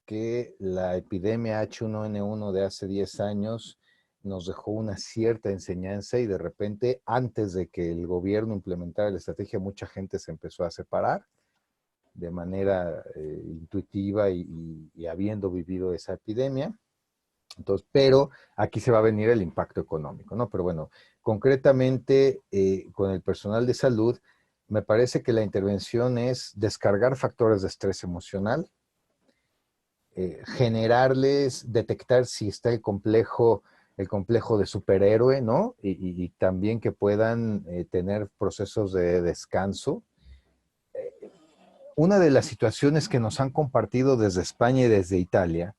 que la epidemia H1N1 de hace 10 años nos dejó una cierta enseñanza y de repente, antes de que el gobierno implementara la estrategia, mucha gente se empezó a separar de manera intuitiva y habiendo vivido esa epidemia. Entonces, pero aquí se va a venir el impacto económico, ¿no? Pero bueno, concretamente con el personal de salud, me parece que la intervención es descargar factores de estrés emocional, generarles, detectar si está el complejo de superhéroe, ¿no? Y también que puedan tener procesos de descanso. Una de las situaciones que nos han compartido desde España y desde Italia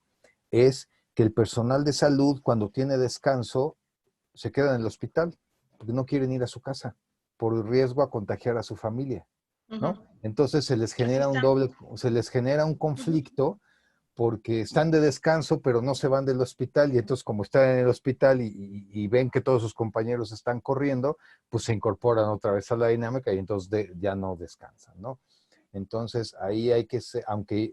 es que el personal de salud, cuando tiene descanso, se queda en el hospital porque no quieren ir a su casa por riesgo a contagiar a su familia, Ujú. ¿no? Entonces Así está. se les genera un Ujú. conflicto porque están de descanso, pero no se van del hospital y entonces como están en el hospital y ven que todos sus compañeros están corriendo, pues se incorporan otra vez a la dinámica y entonces ya no descansan, ¿no? Entonces ahí hay que, aunque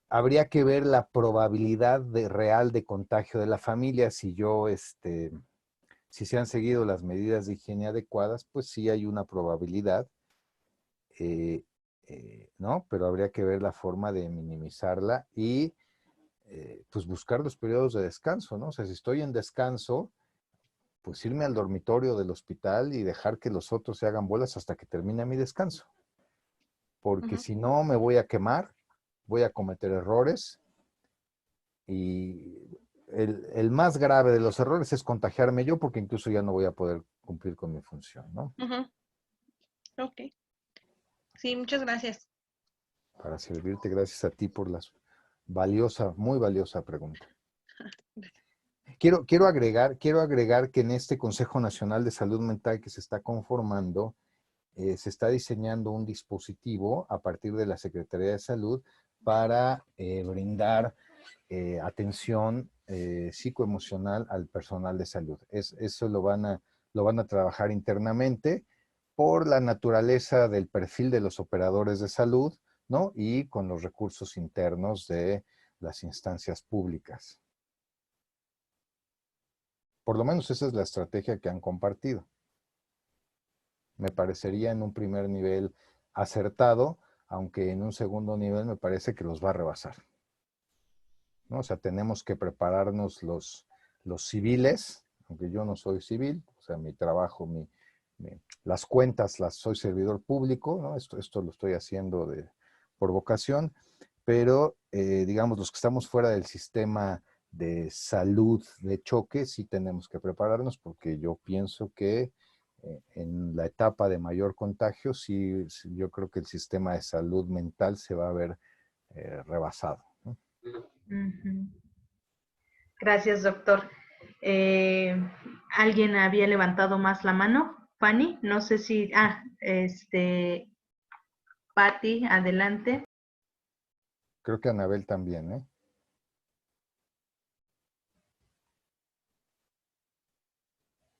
habría que ver la probabilidad real de contagio de la familia, si se han seguido las medidas de higiene adecuadas, pues sí hay una probabilidad, eh, ¿no? Pero habría que ver la forma de minimizarla y pues buscar los periodos de descanso, ¿no? O sea, si estoy en descanso, pues irme al dormitorio del hospital y dejar que los otros se hagan bolas hasta que termine mi descanso. Porque Ujú. si no, me voy a quemar, voy a cometer errores y el más grave de los errores es contagiarme yo porque incluso ya no voy a poder cumplir con mi función, ¿no? Ujú. Ok. Sí, muchas gracias. Para servirte, gracias a ti por la muy valiosa pregunta. Quiero agregar que en este Consejo Nacional de Salud Mental que se está conformando, se está diseñando un dispositivo a partir de la Secretaría de Salud para brindar atención psicoemocional al personal de salud. Eso lo van a trabajar internamente por la naturaleza del perfil de los operadores de salud, ¿no? Y con los recursos internos de las instancias públicas. Por lo menos esa es la estrategia que han compartido. Me parecería en un primer nivel acertado, aunque en un segundo nivel me parece que los va a rebasar, ¿no? O sea, tenemos que prepararnos los civiles, aunque yo no soy civil, o sea, mi trabajo, las cuentas soy servidor público, ¿no? Esto lo estoy haciendo por vocación, pero digamos, los que estamos fuera del sistema de salud de choque, sí tenemos que prepararnos porque yo pienso que en la etapa de mayor contagio, sí, yo creo que el sistema de salud mental se va a ver rebasado, ¿no? Ujú. Gracias, doctor. ¿Alguien había levantado más la mano? Fanny, no sé si... Patti, adelante. Creo que Anabel también, ¿eh?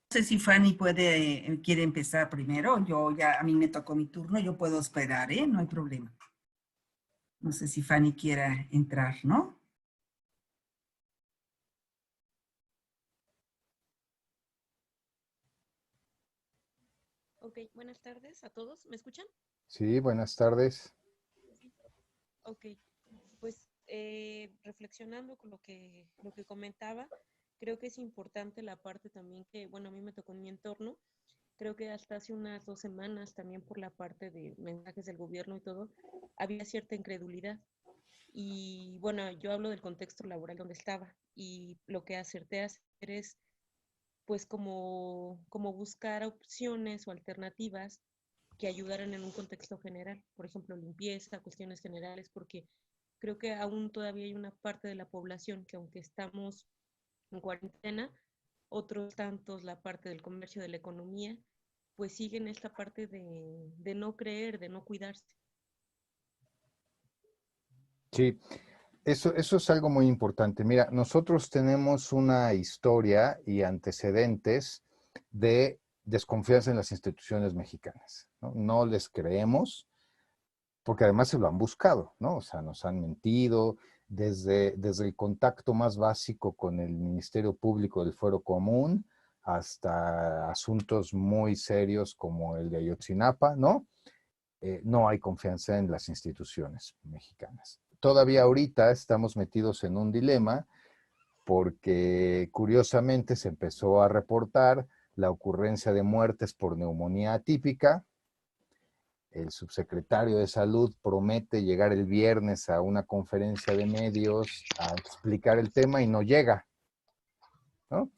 No sé si Fanny quiere empezar primero. A mí me tocó mi turno, yo puedo esperar, ¿eh? No hay problema. No sé si Fanny quiera entrar, ¿no? Ok, buenas tardes a todos. ¿Me escuchan? Sí, buenas tardes. Ok, pues reflexionando con lo que comentaba, creo que es importante la parte también que, bueno, a mí me tocó en mi entorno, creo que hasta hace unas 2 semanas también por la parte de mensajes del gobierno y todo, había cierta incredulidad. Y bueno, yo hablo del contexto laboral donde estaba y lo que acerté a hacer es pues como buscar opciones o alternativas que ayudaran en un contexto general, por ejemplo, limpieza, cuestiones generales, porque creo que aún todavía hay una parte de la población que aunque estamos en cuarentena, otros tantos, la parte del comercio, de la economía, pues siguen esta parte de no creer, de no cuidarse. Sí, eso es algo muy importante. Mira, nosotros tenemos una historia y antecedentes de desconfianza en las instituciones mexicanas, ¿no? No les creemos, porque además se lo han buscado, ¿no? O sea, nos han mentido desde el contacto más básico con el Ministerio Público del Fuero Común hasta asuntos muy serios como el de Ayotzinapa, ¿no? No hay confianza en las instituciones mexicanas. Todavía ahorita estamos metidos en un dilema porque curiosamente se empezó a reportar la ocurrencia de muertes por neumonía atípica. El subsecretario de Salud promete llegar el viernes a una conferencia de medios a explicar el tema y no llega, ¿no?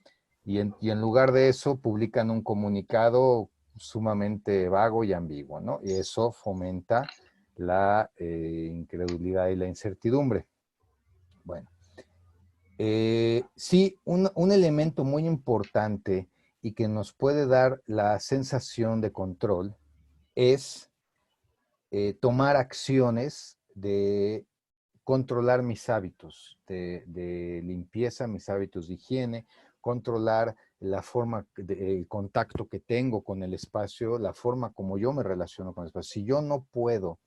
Y en lugar de eso publican un comunicado sumamente vago y ambiguo, ¿no? Y eso fomenta la incredulidad y la incertidumbre. Bueno, sí, un elemento muy importante y que nos puede dar la sensación de control es tomar acciones de controlar mis hábitos de limpieza, mis hábitos de higiene, controlar la forma, el contacto que tengo con el espacio, la forma como yo me relaciono con el espacio. Si yo no puedo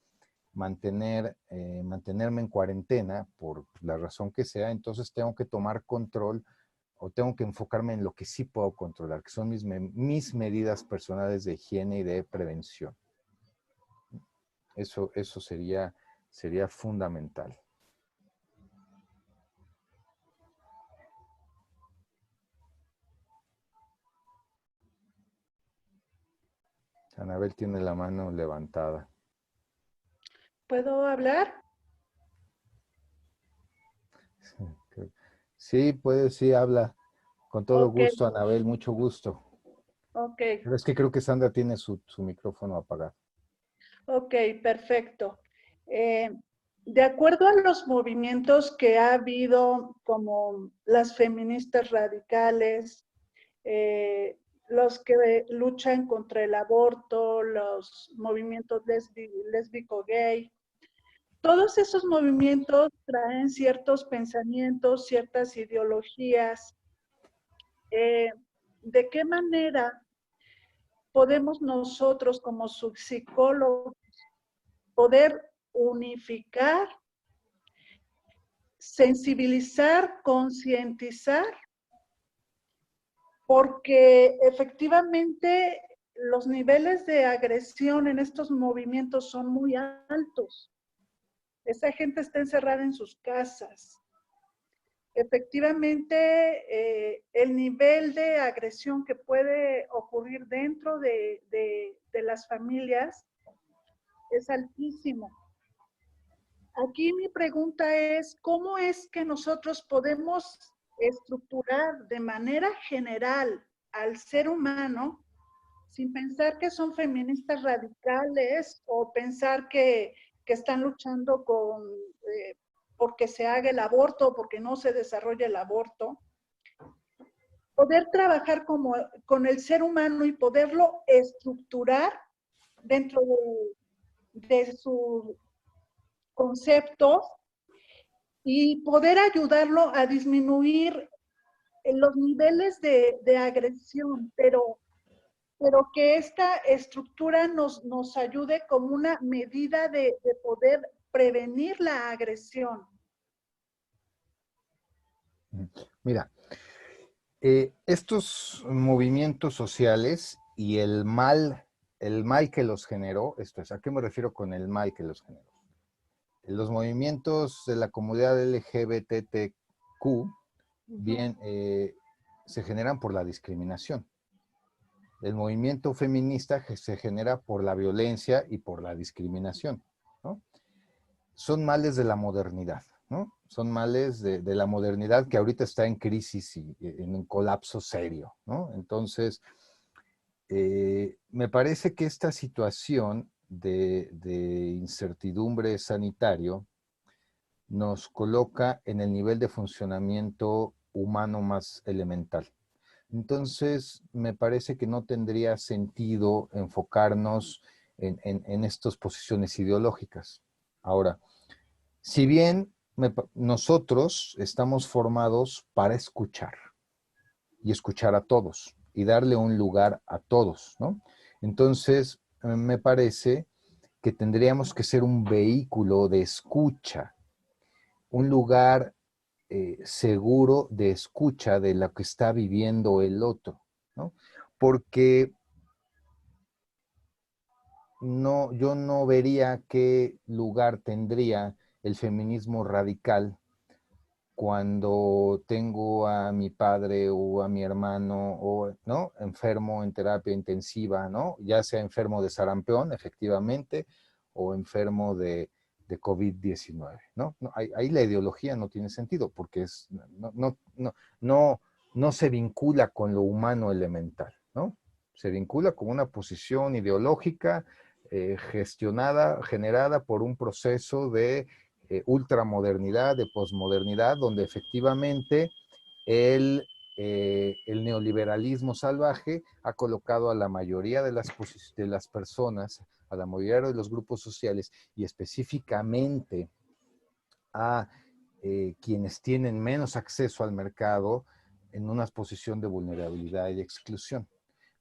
mantenerme en cuarentena por la razón que sea, entonces tengo que tomar control o tengo que enfocarme en lo que sí puedo controlar, que son mis medidas personales de higiene y de prevención. Eso sería fundamental. Anabel tiene la mano levantada. ¿Puedo hablar? Sí, puedes, sí, habla. Con todo Ok, gusto, Anabel, mucho gusto. ok, Pero es que creo que Sandra tiene su micrófono apagado. ok, perfecto. Eh, de acuerdo a los movimientos que ha habido, como las feministas radicales, eh, los que luchan contra el aborto, los movimientos lésbico-gay, todos esos movimientos traen ciertos pensamientos, ciertas ideologías. Eh, ¿De qué manera podemos nosotros como psicólogos poder unificar, sensibilizar, concientizar? Porque efectivamente los niveles de agresión en estos movimientos son muy altos. Esa gente está encerrada en sus casas. Efectivamente, el nivel de agresión que puede ocurrir dentro de las familias es altísimo. Aquí mi pregunta es, ¿cómo es que nosotros podemos estructurar de manera general al ser humano sin pensar que son feministas radicales o pensar que están luchando porque se haga el aborto o porque no se desarrolle el aborto? Poder trabajar con el ser humano y poderlo estructurar dentro de sus conceptos y poder ayudarlo a disminuir los niveles de agresión, pero que esta estructura nos ayude como una medida de poder prevenir la agresión. Mira, estos movimientos sociales y el mal que los generó, esto es, ¿a qué me refiero con el mal que los generó? Los movimientos de la comunidad LGBTQ bien, se generan por la discriminación. El movimiento feminista se genera por la violencia y por la discriminación, ¿no? Son males de la modernidad, ¿no? Son males de la modernidad que ahorita está en crisis y en un colapso serio, ¿no? Entonces, me parece que esta situación de incertidumbre sanitario nos coloca en el nivel de funcionamiento humano más elemental. Entonces, me parece que no tendría sentido enfocarnos en estas posiciones ideológicas. Ahora, si bien nosotros estamos formados para escuchar y escuchar a todos y darle un lugar a todos, ¿no? Entonces, me parece que tendríamos que ser un vehículo de escucha, un lugar seguro de escucha de lo que está viviendo el otro, ¿no? Porque yo no vería qué lugar tendría el feminismo radical cuando tengo a mi padre o a mi hermano, ¿no? Enfermo en terapia intensiva, ¿no? Ya sea enfermo de sarampión, efectivamente, o enfermo de COVID-19, ¿no? Ahí la ideología no tiene sentido porque no se vincula con lo humano elemental, ¿no? Se vincula con una posición ideológica generada por un proceso de ultramodernidad, de posmodernidad, donde efectivamente el neoliberalismo salvaje ha colocado a la mayoría de las personas, a la mayoría de los grupos sociales y específicamente a quienes tienen menos acceso al mercado en una posición de vulnerabilidad y de exclusión.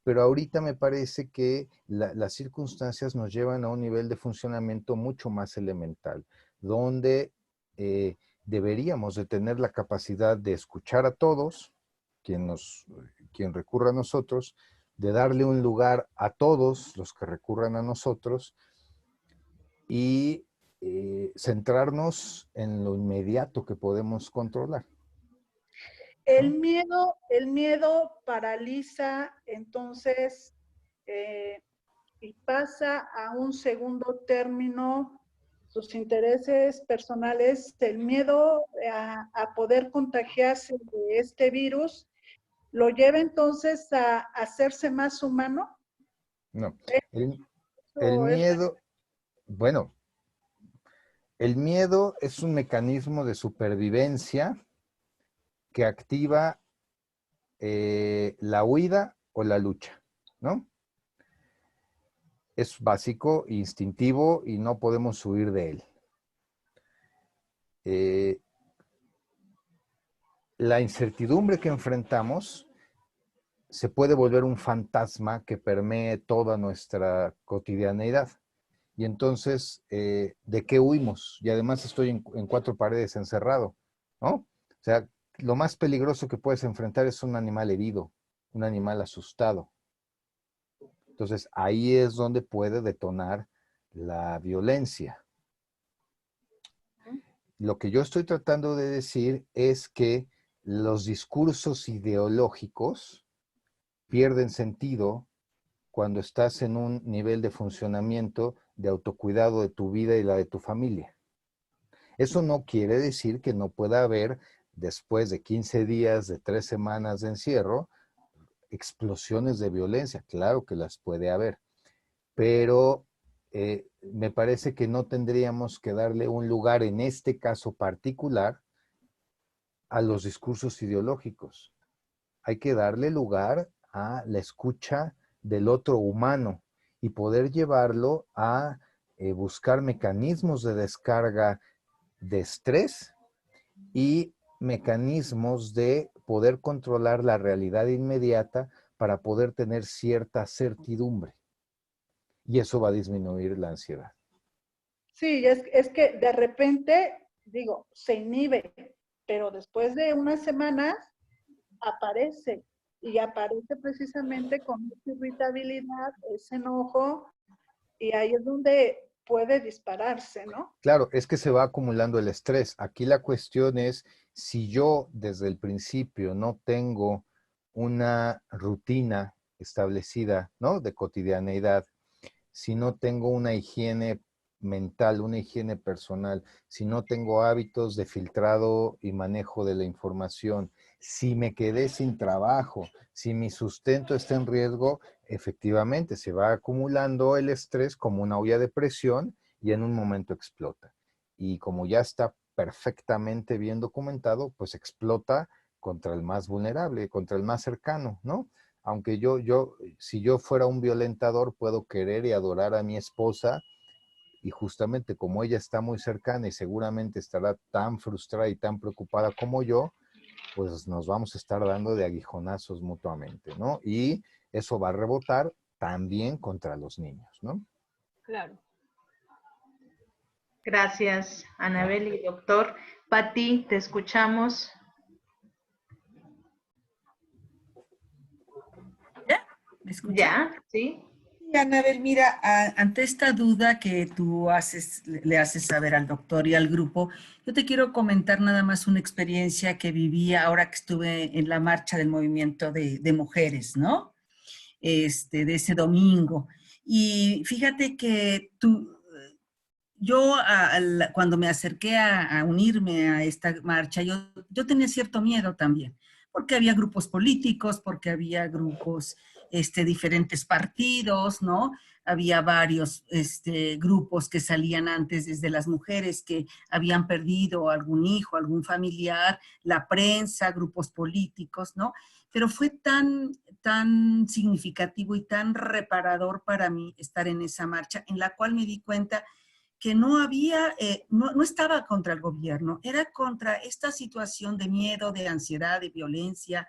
Pero ahorita me parece que las circunstancias nos llevan a un nivel de funcionamiento mucho más elemental, donde deberíamos de tener la capacidad de escuchar a todos, quien recurra a nosotros, de darle un lugar a todos los que recurran a nosotros y centrarnos en lo inmediato que podemos controlar. El miedo paraliza, entonces, y pasa a un segundo término sus intereses personales, el miedo a poder contagiarse de este virus, ¿lo lleva entonces a hacerse más humano? No, el miedo, bueno, el miedo es un mecanismo de supervivencia que activa la huida o la lucha, ¿no? Es básico, instintivo y no podemos huir de él. La incertidumbre que enfrentamos se puede volver un fantasma que permee toda nuestra cotidianeidad. Y entonces, ¿de qué huimos? Y además estoy en cuatro paredes encerrado, ¿no? O sea, lo más peligroso que puedes enfrentar es un animal herido, un animal asustado. Entonces, ahí es donde puede detonar la violencia. Lo que yo estoy tratando de decir es que los discursos ideológicos pierden sentido cuando estás en un nivel de funcionamiento de autocuidado de tu vida y la de tu familia. Eso no quiere decir que no pueda haber, después de 15 días, de 3 semanas de encierro, explosiones de violencia. Claro que las puede haber, pero me parece que no tendríamos que darle un lugar en este caso particular a los discursos ideológicos. Hay que darle lugar a la escucha del otro humano y poder llevarlo a buscar mecanismos de descarga de estrés y mecanismos de poder controlar la realidad inmediata para poder tener cierta certidumbre. Y eso va a disminuir la ansiedad. Sí, es que de repente, digo, se inhibe, pero después de unas semanas aparece y aparece precisamente con esa irritabilidad, ese enojo, y ahí es donde puede dispararse, ¿no? Claro, es que se va acumulando el estrés. Aquí la cuestión es, si yo desde el principio no tengo una rutina establecida, ¿no? De cotidianeidad, si no tengo una higiene mental, una higiene personal, si no tengo hábitos de filtrado y manejo de la información, si me quedé sin trabajo, si mi sustento está en riesgo, efectivamente se va acumulando el estrés como una olla de presión y en un momento explota. Y como ya está perfectamente bien documentado, pues explota contra el más vulnerable, contra el más cercano, ¿no? Aunque si yo fuera un violentador, puedo querer y adorar a mi esposa, y justamente como ella está muy cercana y seguramente estará tan frustrada y tan preocupada como yo, pues nos vamos a estar dando de aguijonazos mutuamente, ¿no? Y eso va a rebotar también contra los niños, ¿no? Claro. Gracias, Anabel y doctor. Pati, te escuchamos. ¿Ya? ¿Me escuchan? ¿Ya? ¿Sí? Sí, Anabel, mira, ante esta duda que tú le haces saber al doctor y al grupo, yo te quiero comentar nada más una experiencia que viví ahora que estuve en la marcha del movimiento de mujeres, ¿no? De ese domingo. Y fíjate que yo cuando me acerqué a unirme a esta marcha, yo tenía cierto miedo también, porque había grupos políticos, porque había grupos, diferentes partidos, ¿no? Había varios grupos que salían antes, desde las mujeres que habían perdido algún hijo, algún familiar, la prensa, grupos políticos, ¿no? Pero fue tan significativo y tan reparador para mí estar en esa marcha, en la cual me di cuenta que no había, no estaba contra el gobierno, era contra esta situación de miedo, de ansiedad, de violencia,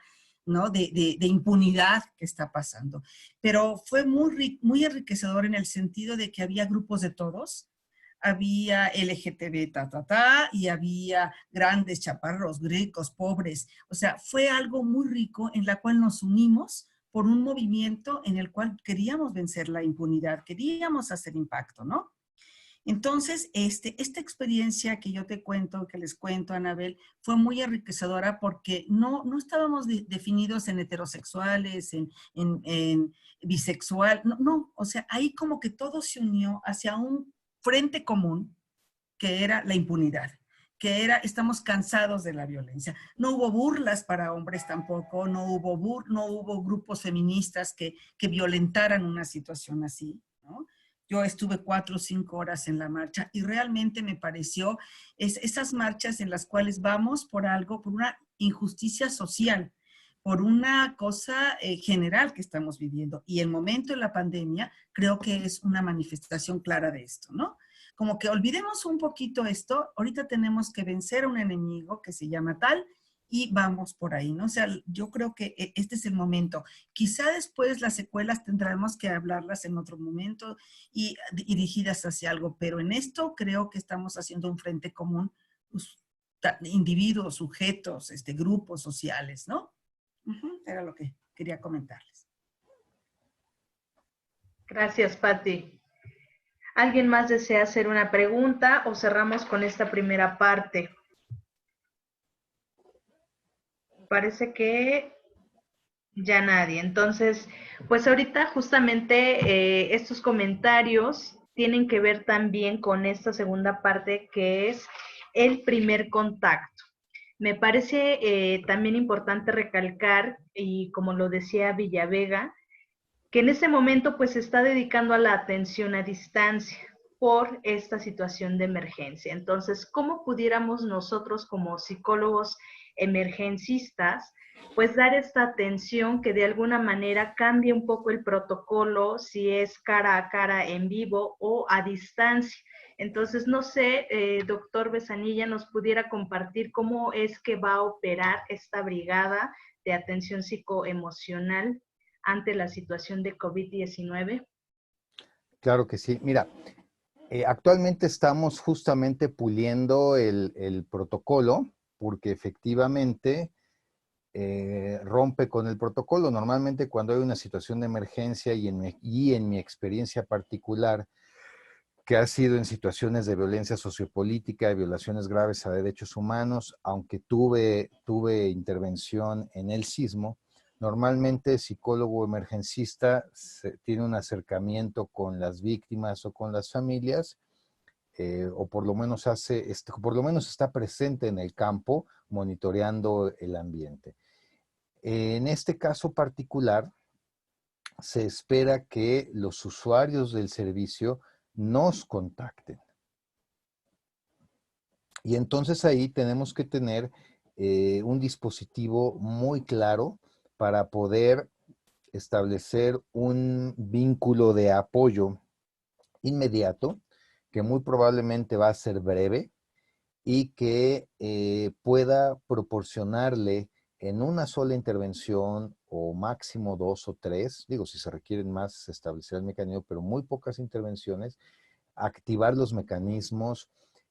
¿no? De impunidad que está pasando. Pero fue muy enriquecedor en el sentido de que había grupos de todos, había LGTB, y había grandes, chaparros, ricos, pobres. O sea, fue algo muy rico en la cual nos unimos por un movimiento en el cual queríamos vencer la impunidad, queríamos hacer impacto, ¿no? Entonces, esta experiencia que yo te cuento, que les cuento, Anabel, fue muy enriquecedora porque no estábamos definidos en heterosexuales, en bisexual, no, o sea, ahí como que todo se unió hacia un frente común que era la impunidad, que era, estamos cansados de la violencia. No hubo burlas para hombres tampoco, no hubo grupos feministas que violentaran una situación así, ¿no? Yo estuve 4 o 5 horas en la marcha y realmente me pareció esas marchas en las cuales vamos por algo, por una injusticia social, por una cosa general que estamos viviendo. Y el momento de la pandemia creo que es una manifestación clara de esto, ¿no? Como que olvidemos un poquito esto, ahorita tenemos que vencer a un enemigo que se llama tal y vamos por ahí, ¿no? O sea, yo creo que este es el momento. Quizá después las secuelas tendremos que hablarlas en otro momento y dirigidas hacia algo, pero en esto creo que estamos haciendo un frente común, pues, individuos, sujetos, grupos sociales, ¿no? Era lo que quería comentarles. Gracias, Pati. ¿Alguien más desea hacer una pregunta o cerramos con esta primera parte? Parece que ya nadie. Entonces, pues ahorita justamente estos comentarios tienen que ver también con esta segunda parte que es el primer contacto. Me parece también importante recalcar, y como lo decía Villavega, que en ese momento pues se está dedicando a la atención a distancia por esta situación de emergencia. Entonces, ¿cómo pudiéramos nosotros como psicólogos emergencistas pues dar esta atención que de alguna manera cambie un poco el protocolo, si es cara a cara en vivo o a distancia? Entonces, no sé, doctor Besanilla, nos pudiera compartir cómo es que va a operar esta brigada de atención psicoemocional ante la situación de COVID-19. Claro que sí. Mira, actualmente estamos justamente puliendo el protocolo porque efectivamente rompe con el protocolo. Normalmente cuando hay una situación de emergencia y en mi experiencia particular, que ha sido en situaciones de violencia sociopolítica, de violaciones graves a derechos humanos, aunque tuve intervención en el sismo, normalmente psicólogo emergencista tiene un acercamiento con las víctimas o con las familias, o por lo menos por lo menos está presente en el campo monitoreando el ambiente. En este caso particular, se espera que los usuarios del servicio nos contacten. Y entonces ahí tenemos que tener un dispositivo muy claro para poder establecer un vínculo de apoyo inmediato, que muy probablemente va a ser breve y que pueda proporcionarle en una sola intervención o máximo 2 o 3, digo, si se requieren más, establecer el mecanismo, pero muy pocas intervenciones, activar los mecanismos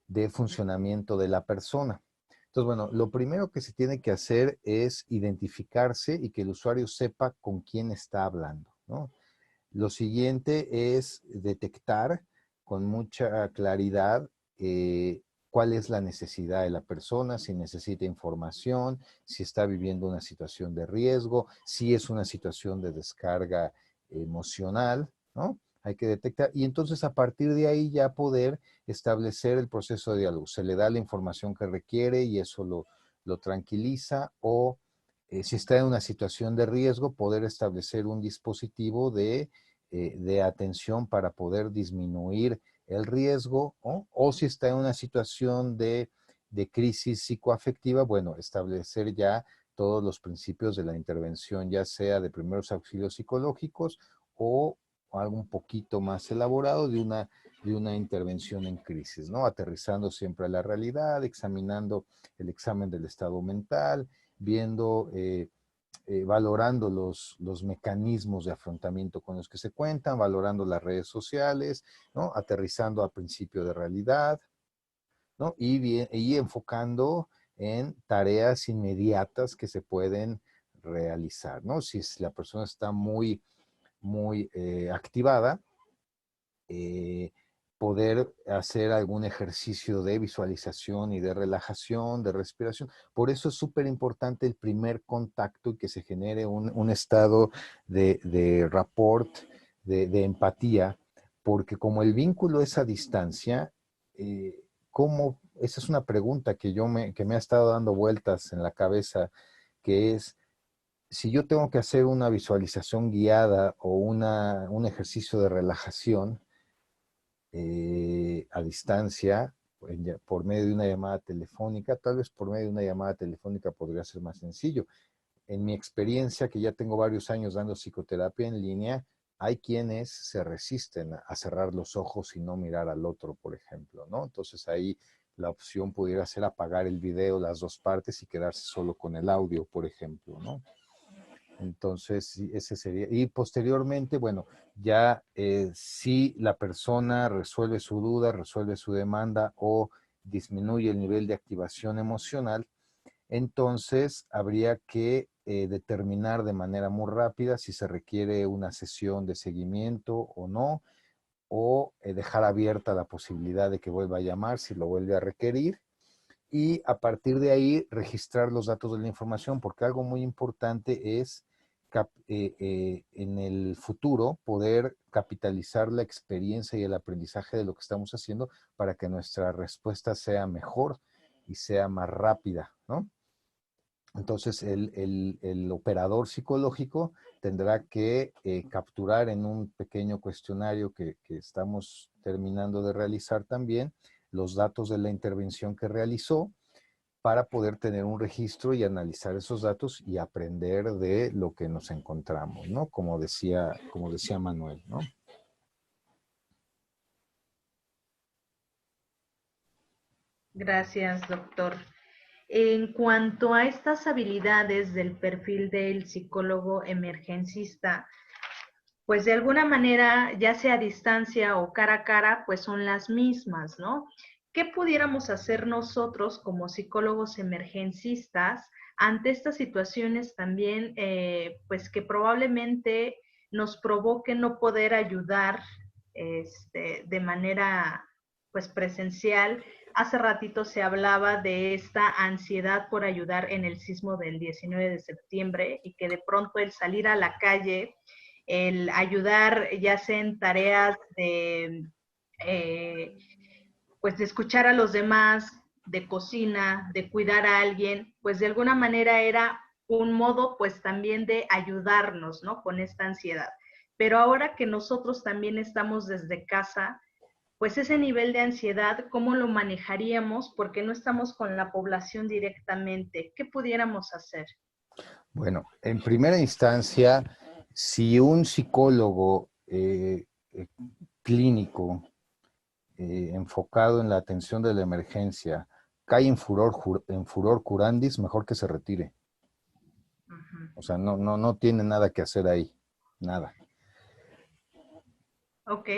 de funcionamiento de la persona. Entonces, bueno, lo primero que se tiene que hacer es identificarse y que el usuario sepa con quién está hablando, ¿no? Lo siguiente es detectar con mucha claridad cuál es la necesidad de la persona, si necesita información, si está viviendo una situación de riesgo, si es una situación de descarga emocional, ¿no? Hay que detectar y entonces a partir de ahí ya poder establecer el proceso de diálogo. Se le da la información que requiere y eso lo tranquiliza o si está en una situación de riesgo, poder establecer un dispositivo de atención para poder disminuir el riesgo, ¿no? O si está en una situación de crisis psicoafectiva, bueno, establecer ya todos los principios de la intervención, ya sea de primeros auxilios psicológicos o algo un poquito más elaborado de una intervención en crisis, ¿no? Aterrizando siempre a la realidad, examinando el examen del estado mental, viendo valorando los mecanismos de afrontamiento con los que se cuentan, valorando las redes sociales, ¿no? Aterrizando a principio de realidad, ¿no? Y enfocando en tareas inmediatas que se pueden realizar, ¿no? Si la persona está muy, muy activada, poder hacer algún ejercicio de visualización y de relajación, de respiración. Por eso es súper importante el primer contacto y que se genere un estado de rapport, de empatía, porque como el vínculo es a distancia, ¿cómo? Esa es una pregunta que me ha estado dando vueltas en la cabeza, que es, si yo tengo que hacer una visualización guiada o un ejercicio de relajación, a distancia, por medio de una llamada telefónica, tal vez por medio de una llamada telefónica podría ser más sencillo. En mi experiencia, que ya tengo varios años dando psicoterapia en línea, hay quienes se resisten a cerrar los ojos y no mirar al otro, por ejemplo, ¿no? Entonces ahí la opción pudiera ser apagar el video, las dos partes y quedarse solo con el audio, por ejemplo, ¿no? Entonces, ese sería. Y posteriormente, bueno, ya si la persona resuelve su duda, resuelve su demanda o disminuye el nivel de activación emocional, entonces habría que determinar de manera muy rápida si se requiere una sesión de seguimiento o no, o dejar abierta la posibilidad de que vuelva a llamar si lo vuelve a requerir y a partir de ahí registrar los datos de la información, porque algo muy importante es en el futuro poder capitalizar la experiencia y el aprendizaje de lo que estamos haciendo para que nuestra respuesta sea mejor y sea más rápida, ¿no? Entonces el operador psicológico tendrá que capturar en un pequeño cuestionario que estamos terminando de realizar también los datos de la intervención que realizó para poder tener un registro y analizar esos datos y aprender de lo que nos encontramos, ¿no? Como decía Manuel, ¿no? Gracias, doctor. En cuanto a estas habilidades del perfil del psicólogo emergencista, pues de alguna manera, ya sea a distancia o cara a cara, pues son las mismas, ¿no? ¿Qué pudiéramos hacer nosotros como psicólogos emergencistas ante estas situaciones también, pues que probablemente nos provoquen no poder ayudar de manera pues presencial? Hace ratito se hablaba de esta ansiedad por ayudar en el sismo del 19 de septiembre y que de pronto el salir a la calle, el ayudar ya sea en tareas pues de escuchar a los demás, de cocina, de cuidar a alguien, pues de alguna manera era un modo pues también de ayudarnos, ¿no? Con esta ansiedad. Pero ahora que nosotros también estamos desde casa, pues ese nivel de ansiedad, ¿cómo lo manejaríamos? Porque no estamos con la población directamente. ¿Qué pudiéramos hacer? Bueno, en primera instancia, si un psicólogo clínico enfocado en la atención de la emergencia cae en furor curandis, mejor que se retire. O sea, no tiene nada que hacer ahí, nada. Ok,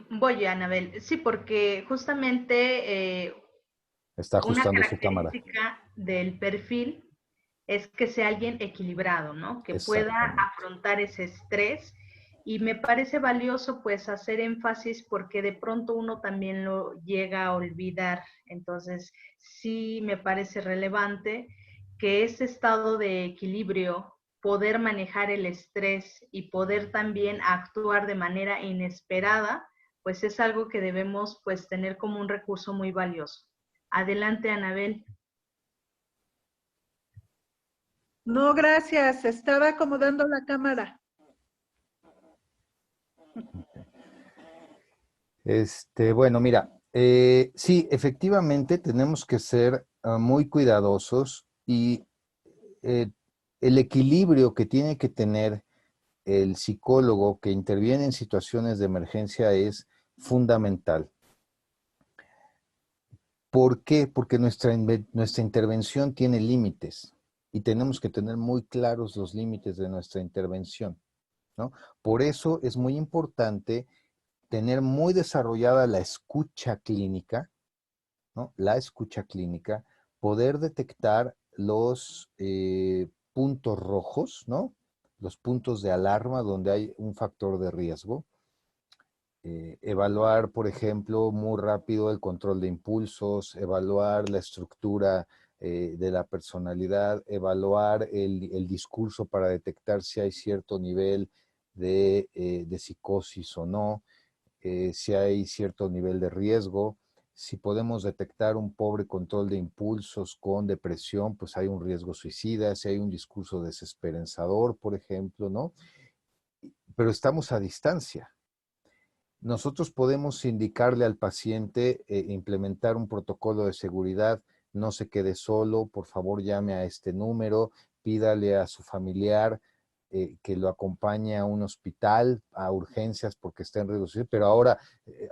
voy, Anabel. Sí, porque justamente Está una ajustando su cámara. característica del perfil es que sea alguien equilibrado, ¿no? Que pueda Exactamente. afrontar ese estrés. Y me parece valioso pues hacer énfasis porque de pronto uno también lo llega a olvidar. Entonces, sí me parece relevante que ese estado de equilibrio, poder manejar el estrés y poder también actuar de manera inesperada, pues es algo que debemos pues tener como un recurso muy valioso. Adelante, Anabel. No, gracias. Estaba acomodando la cámara. Bueno, mira, sí, efectivamente tenemos que ser muy cuidadosos y eh, el equilibrio que tiene que tener el psicólogo que interviene en situaciones de emergencia es fundamental. ¿Por qué? Porque nuestra intervención tiene límites y tenemos que tener muy claros los límites de nuestra intervención, ¿no? Por eso es muy importante tener muy desarrollada la escucha clínica, ¿no? La escucha clínica, poder detectar los puntos rojos, ¿no? Los puntos de alarma donde hay un factor de riesgo. Evaluar, por ejemplo, muy rápido el control de impulsos, evaluar la estructura de la personalidad, evaluar el discurso para detectar si hay cierto nivel de psicosis o no, si hay cierto nivel de riesgo. Si podemos detectar un pobre control de impulsos con depresión, pues hay un riesgo suicida, si hay un discurso desesperanzador, por ejemplo, ¿no? Pero estamos a distancia. Nosotros podemos indicarle al paciente, implementar un protocolo de seguridad, no se quede solo, por favor llame a este número, pídale a su familiar que lo acompañe a un hospital, a urgencias porque está en riesgo suicida, pero ahora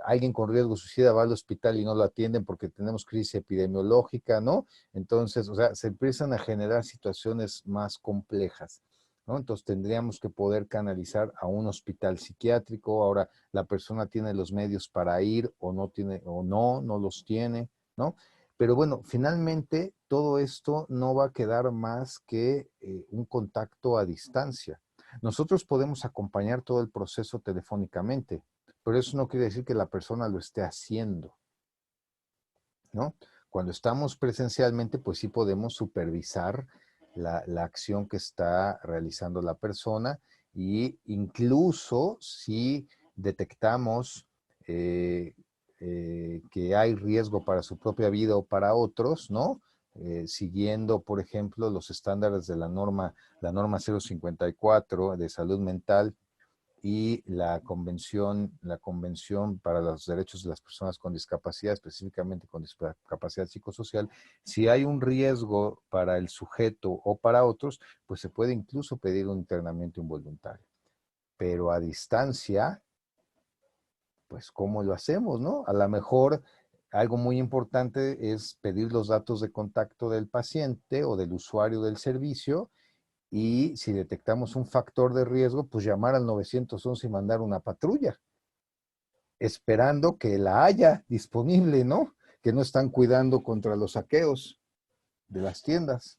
alguien con riesgo suicida va al hospital y no lo atienden porque tenemos crisis epidemiológica, ¿no? Entonces, o sea, se empiezan a generar situaciones más complejas, ¿no? Entonces tendríamos que poder canalizar a un hospital psiquiátrico. Ahora la persona tiene los medios para ir o no tiene, o no los tiene, ¿no? Pero bueno, finalmente todo esto no va a quedar más que un contacto a distancia. Nosotros podemos acompañar todo el proceso telefónicamente, pero eso no quiere decir que la persona lo esté haciendo, ¿no? Cuando estamos presencialmente, pues sí podemos supervisar la acción que está realizando la persona y incluso si detectamos que hay riesgo para su propia vida o para otros, ¿no? Siguiendo, por ejemplo, los estándares de la norma 054 de salud mental y la Convención para los Derechos de las Personas con Discapacidad, específicamente con discapacidad psicosocial, si hay un riesgo para el sujeto o para otros, pues se puede incluso pedir un internamiento involuntario. Pero a distancia, pues ¿cómo lo hacemos, no? A lo mejor algo muy importante es pedir los datos de contacto del paciente o del usuario del servicio y si detectamos un factor de riesgo, pues llamar al 911 y mandar una patrulla, esperando que la haya disponible, ¿no? Que no están cuidando contra los saqueos de las tiendas.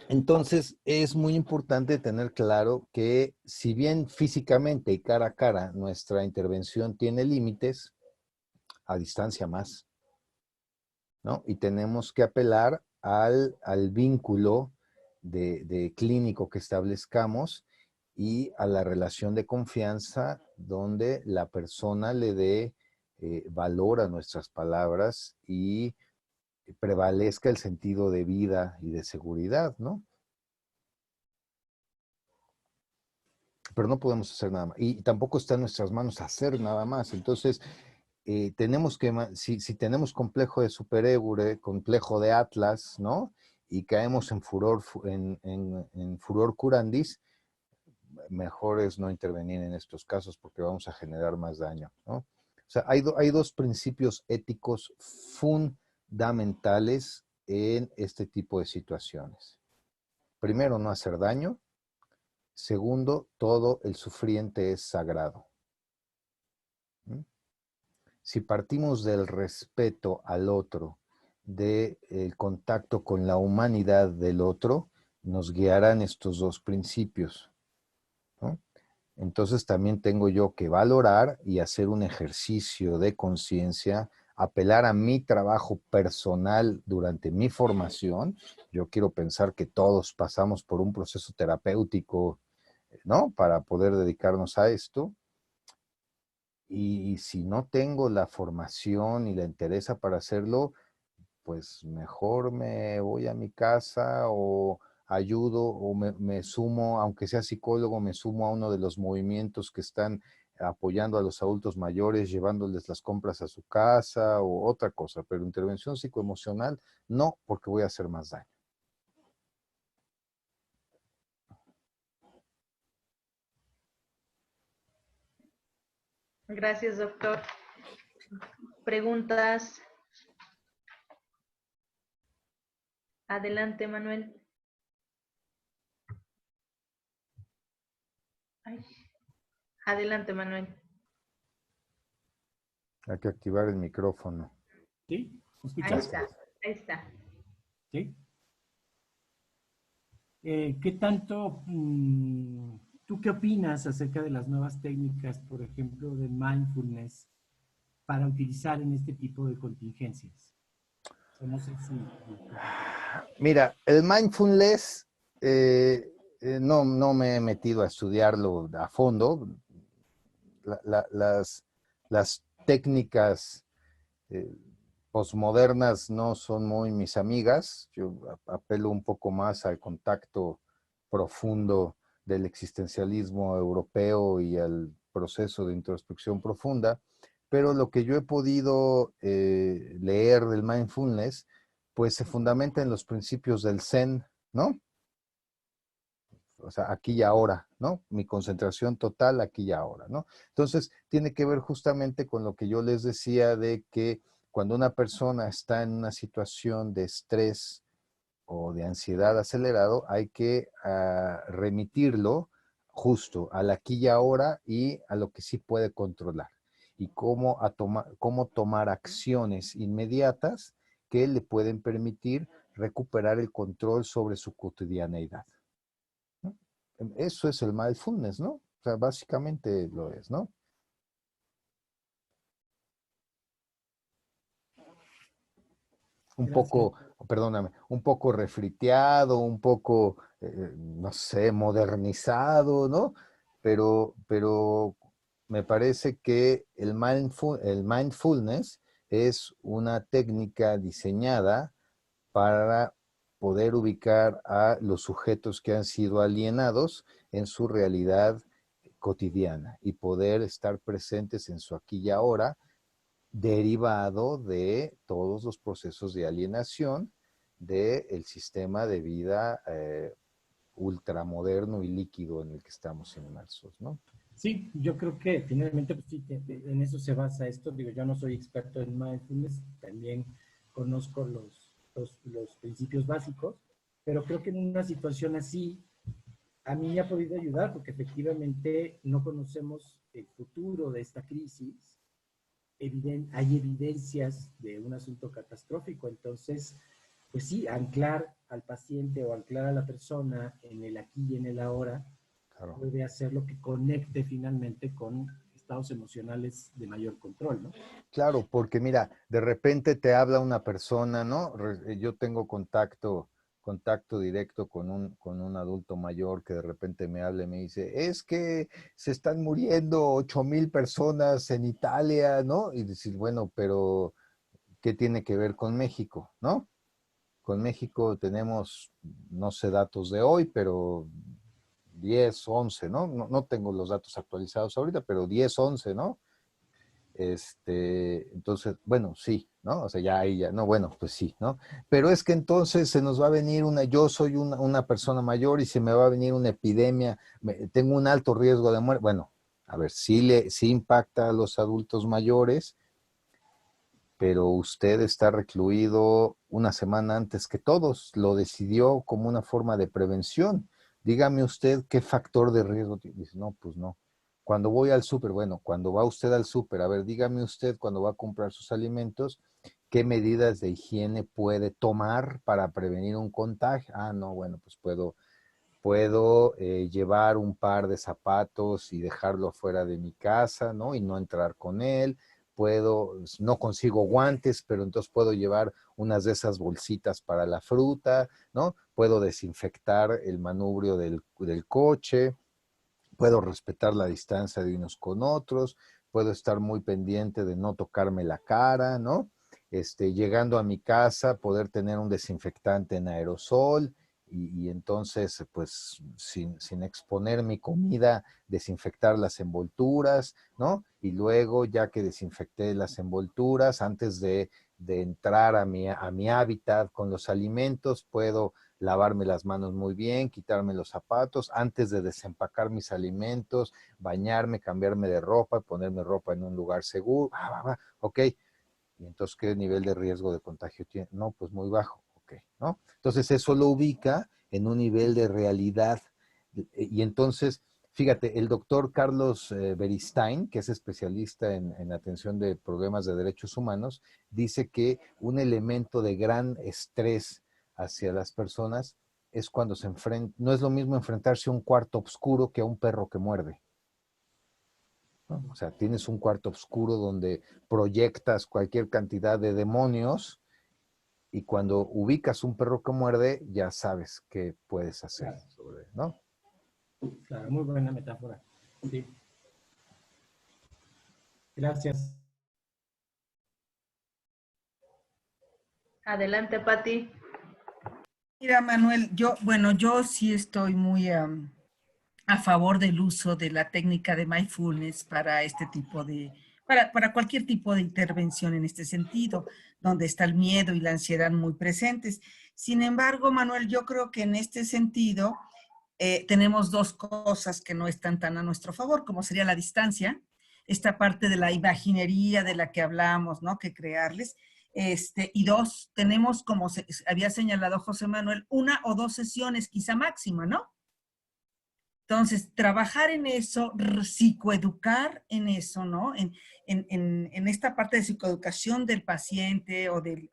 Entonces, es muy importante tener claro que si bien físicamente y cara a cara nuestra intervención tiene límites, a distancia más, ¿no? Y tenemos que apelar al vínculo de clínico que establezcamos y a la relación de confianza donde la persona le dé valor a nuestras palabras y prevalezca el sentido de vida y de seguridad, ¿no? pero no podemos hacer nada más. Y tampoco está en nuestras manos hacer nada más. Entonces, tenemos que, si tenemos complejo de superhéroe, complejo de Atlas, ¿no? Y caemos en furor, en furor curandis, mejor es no intervenir en estos casos porque vamos a generar más daño, ¿no? O sea, hay dos principios éticos fundamentales en este tipo de situaciones. Primero, no hacer daño. Segundo, todo el sufriente es sagrado. ¿Mm? Si partimos del respeto al otro, del contacto con la humanidad del otro, nos guiarán estos dos principios, ¿no? Entonces también tengo yo que valorar y hacer un ejercicio de conciencia, apelar a mi trabajo personal durante mi formación. Yo quiero pensar que todos pasamos por un proceso terapéutico, ¿no? Para poder dedicarnos a esto. Y si no tengo la formación y la interesa para hacerlo, pues mejor me voy a mi casa o ayudo o me sumo, aunque sea psicólogo, me sumo a uno de los movimientos que están apoyando a los adultos mayores, llevándoles las compras a su casa o otra cosa, pero intervención psicoemocional no, porque voy a hacer más daño. Gracias, doctor. ¿Preguntas? Adelante, Manuel. Ay. Adelante, Manuel. Hay que activar el micrófono. ¿Sí? ¿Me Ahí escuchas? está, ahí está. ¿Sí? ¿Qué tanto, tú qué opinas acerca de las nuevas técnicas, por ejemplo, de mindfulness para utilizar en este tipo de contingencias? O sea, no sé si... Mira, el mindfulness, no me he metido a estudiarlo a fondo. Las técnicas posmodernas no son muy mis amigas. Yo apelo un poco más al contacto profundo del existencialismo europeo y al proceso de introspección profunda. Pero lo que yo he podido leer del mindfulness, pues se fundamenta en los principios del Zen, ¿no? O sea, aquí y ahora, ¿no? Mi concentración total aquí y ahora, ¿no? Entonces, tiene que ver justamente con lo que yo les decía de que cuando una persona está en una situación de estrés o de ansiedad acelerado, hay que remitirlo justo al aquí y ahora y a lo que sí puede controlar. Y cómo tomar acciones inmediatas que le pueden permitir recuperar el control sobre su cotidianeidad. Eso es el mindfulness, ¿no? O sea, básicamente lo es, ¿no? Un Gracias. poco, perdóname, un poco refriteado, un poco, no sé, modernizado, ¿no? Pero me parece que el mindfulness es una técnica diseñada para poder ubicar a los sujetos que han sido alienados en su realidad cotidiana y poder estar presentes en su aquí y ahora, derivado de todos los procesos de alienación del sistema de vida ultramoderno y líquido en el que estamos inmersos, ¿no? Sí, yo creo que finalmente pues, sí, en eso se basa esto. Digo, yo no soy experto en mindfulness, también conozco los principios básicos, pero creo que en una situación así a mí me ha podido ayudar porque efectivamente no conocemos el futuro de esta crisis. Hay evidencias de un asunto catastrófico, entonces, pues sí, anclar al paciente o anclar a la persona en el aquí y en el ahora Claro. puede hacer lo que conecte finalmente con estados emocionales de mayor control, ¿no? Claro, porque mira, de repente te habla una persona, ¿no? Yo tengo contacto directo con un adulto mayor que de repente me habla y me dice, es que se están muriendo 8,000 personas en Italia, ¿no? Y decir, bueno, pero ¿qué tiene que ver con México, no? Con México tenemos, no sé datos de hoy, pero 10, 11, ¿no? No tengo los datos actualizados ahorita, pero 10, 11, ¿no? Entonces, bueno, sí, ¿no? O sea, ya ahí ya, no, bueno, pues sí, ¿no? Pero es que entonces se nos va a venir yo soy una persona mayor y se me va a venir una epidemia, tengo un alto riesgo de muerte. Bueno, a ver, sí impacta a los adultos mayores, pero usted está recluido una semana antes que todos, lo decidió como una forma de prevención. Dígame usted qué factor de riesgo tiene. Dice, no, pues no. Cuando voy al súper, bueno, cuando va usted al súper, a ver, dígame usted cuando va a comprar sus alimentos, ¿qué medidas de higiene puede tomar para prevenir un contagio? Ah, no, bueno, pues puedo llevar un par de zapatos y dejarlo fuera de mi casa, ¿no? Y no entrar con él. No consigo guantes, pero entonces puedo llevar unas de esas bolsitas para la fruta, ¿no? Puedo desinfectar el manubrio del coche, puedo respetar la distancia de unos con otros, puedo estar muy pendiente de no tocarme la cara, ¿no? Llegando a mi casa, poder tener un desinfectante en aerosol y entonces, pues, sin exponer mi comida, desinfectar las envolturas, ¿no? Y luego, ya que desinfecté las envolturas, antes de entrar a mi hábitat con los alimentos, puedo lavarme las manos muy bien, quitarme los zapatos, antes de desempacar mis alimentos, bañarme, cambiarme de ropa, ponerme ropa en un lugar seguro. Ok. ¿Y entonces qué nivel de riesgo de contagio tiene? No, pues muy bajo. Ok, ¿no? Entonces eso lo ubica en un nivel de realidad. Y entonces, fíjate, el doctor Carlos Beristain, que es especialista en atención de problemas de derechos humanos, dice que un elemento de gran estrés hacia las personas es cuando no es lo mismo enfrentarse a un cuarto oscuro que a un perro que muerde, ¿no? O sea, tienes un cuarto oscuro donde proyectas cualquier cantidad de demonios y cuando ubicas un perro que muerde, ya sabes qué puedes hacer sobre, ¿no? Claro, muy buena metáfora. Sí. Gracias. Adelante, Pati. Mira, Manuel, yo sí estoy muy a favor del uso de la técnica de mindfulness para este tipo para cualquier tipo de intervención en este sentido, donde está el miedo y la ansiedad muy presentes. Sin embargo, Manuel, yo creo que en este sentido tenemos dos cosas que no están tan a nuestro favor, como sería la distancia, esta parte de la imaginería de la que hablamos, ¿no? Que crearles. Y dos, tenemos, como había señalado José Manuel, una o dos sesiones quizá máxima, ¿no? Entonces, trabajar en eso, psicoeducar en eso, ¿no? En esta parte de psicoeducación del paciente o del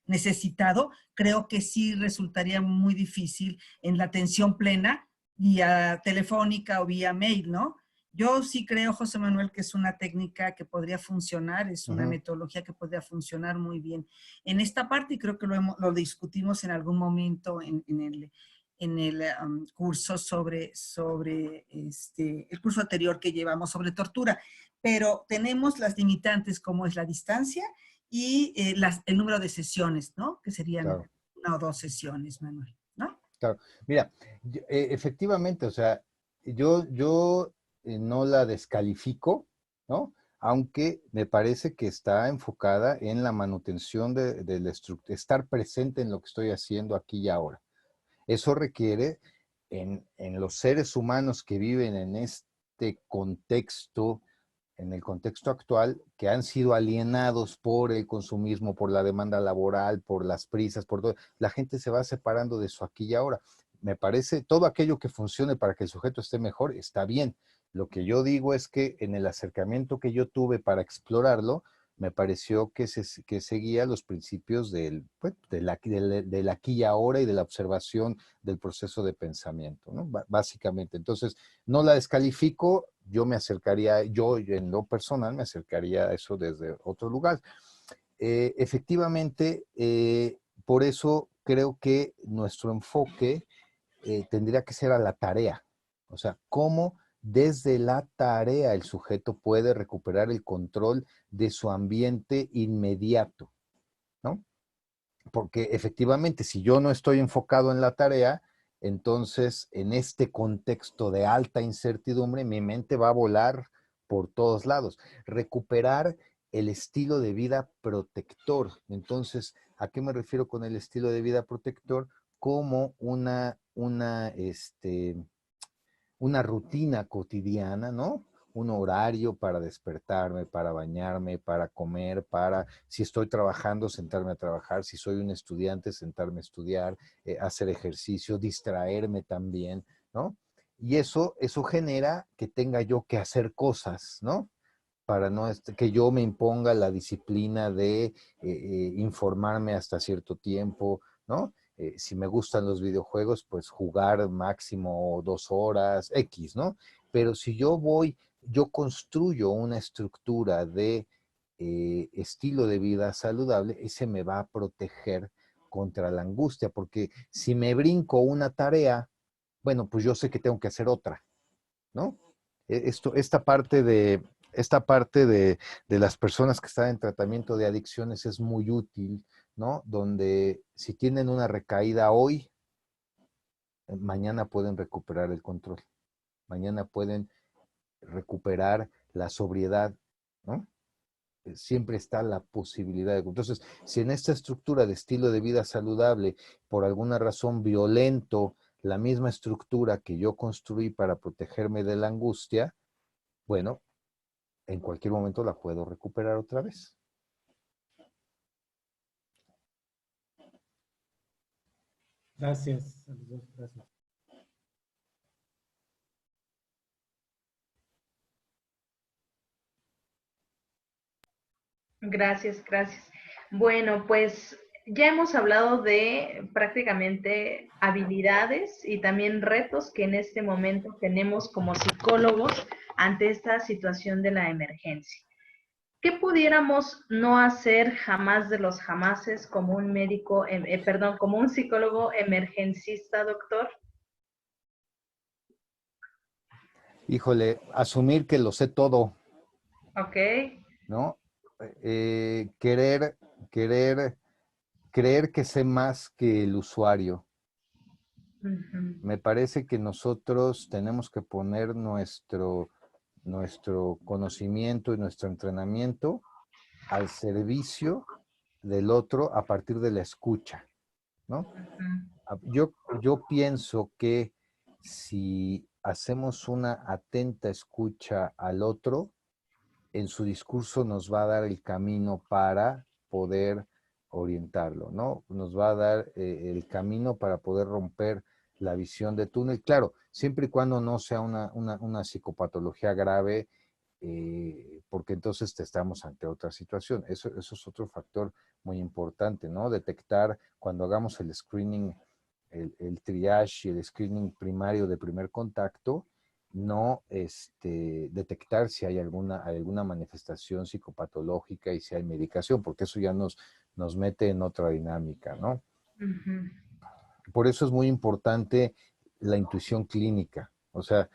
necesitado, creo que sí resultaría muy difícil en la atención plena, vía telefónica o vía mail, ¿no? Yo sí creo, José Manuel, que es una técnica que podría funcionar, es una metodología que podría funcionar muy bien en esta parte y creo que lo discutimos en algún momento en el curso el curso anterior que llevamos sobre tortura, pero tenemos las limitantes como es la distancia y el número de sesiones, ¿no? Que serían Claro. una o dos sesiones, Manuel, ¿no? Claro, mira, efectivamente, o sea, yo no la descalifico, ¿no? Aunque me parece que está enfocada en la manutención de la estructura, estar presente en lo que estoy haciendo aquí y ahora. Eso requiere en los seres humanos que viven en este contexto, en el contexto actual, que han sido alienados por el consumismo, por la demanda laboral, por las prisas, por todo, la gente se va separando de su aquí y ahora. Me parece, todo aquello que funcione para que el sujeto esté mejor, está bien. Lo que yo digo es que en el acercamiento que yo tuve para explorarlo, me pareció que seguía los principios pues, del aquí y ahora y de la observación del proceso de pensamiento, ¿no? Básicamente. Entonces, no la descalifico, yo en lo personal me acercaría a eso desde otro lugar. Efectivamente, por eso creo que nuestro enfoque tendría que ser a la tarea. O sea, cómo desde la tarea el sujeto puede recuperar el control de su ambiente inmediato, ¿no? Porque efectivamente, si yo no estoy enfocado en la tarea, Entonces, en este contexto de alta incertidumbre, mi mente va a volar por todos lados. Recuperar el estilo de vida protector. Entonces, ¿a qué me refiero con el estilo de vida protector? Como una rutina cotidiana, ¿no? Un horario para despertarme, para bañarme, para comer, para, si estoy trabajando, sentarme a trabajar, si soy un estudiante, sentarme a estudiar, hacer ejercicio, distraerme también, ¿no? Y eso genera que tenga yo que hacer cosas, ¿no? Para no que yo me imponga la disciplina de informarme hasta cierto tiempo, ¿no? Si me gustan los videojuegos, pues jugar máximo 2 horas, X, ¿no? Pero si yo construyo una estructura de estilo de vida saludable, ese me va a proteger contra la angustia, porque si me brinco una tarea, bueno, pues yo sé que tengo que hacer otra, ¿no? Esta parte de las personas que están en tratamiento de adicciones es muy útil, ¿no? Donde si tienen una recaída hoy, mañana pueden recuperar el control, mañana pueden recuperar la sobriedad, ¿no? Siempre está la posibilidad de... Entonces, si en esta estructura de estilo de vida saludable, por alguna razón violento, la misma estructura que yo construí para protegerme de la angustia, bueno, en cualquier momento la puedo recuperar otra vez. Gracias a los dos, gracias. Gracias, gracias. Bueno, pues ya hemos hablado de prácticamente habilidades y también retos que en este momento tenemos como psicólogos ante esta situación de la emergencia. ¿Qué pudiéramos no hacer jamás de los jamases como un médico, como un psicólogo emergencista, doctor? Híjole, asumir que lo sé todo, Ok. ¿no? Creer que sé más que el usuario. Me parece que nosotros tenemos que poner nuestro conocimiento y nuestro entrenamiento al servicio del otro a partir de la escucha, ¿no? Yo pienso que si hacemos una atenta escucha al otro, en su discurso nos va a dar el camino para poder orientarlo, ¿no? Nos va a dar el camino para poder romper la visión de túnel. Claro, siempre y cuando no sea una psicopatología grave, porque entonces estamos ante otra situación. Eso es otro factor muy importante, ¿no? Detectar cuando hagamos el screening, el triage y el screening primario de primer contacto, no detectar si hay alguna manifestación psicopatológica y si hay medicación, porque eso ya nos mete en otra dinámica, ¿no? Por eso es muy importante la intuición clínica. O sea,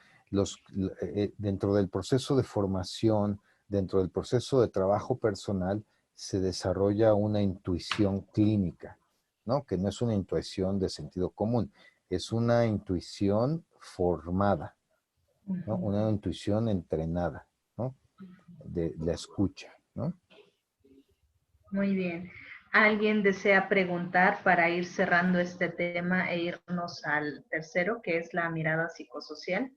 dentro del proceso de formación, dentro del proceso de trabajo personal, se desarrolla una intuición clínica, ¿no? Que no es una intuición de sentido común, es una intuición formada, ¿no? Una intuición entrenada, ¿no? De la escucha, ¿no? Muy bien. ¿Alguien desea preguntar para ir cerrando este tema e irnos al tercero, que es la mirada psicosocial?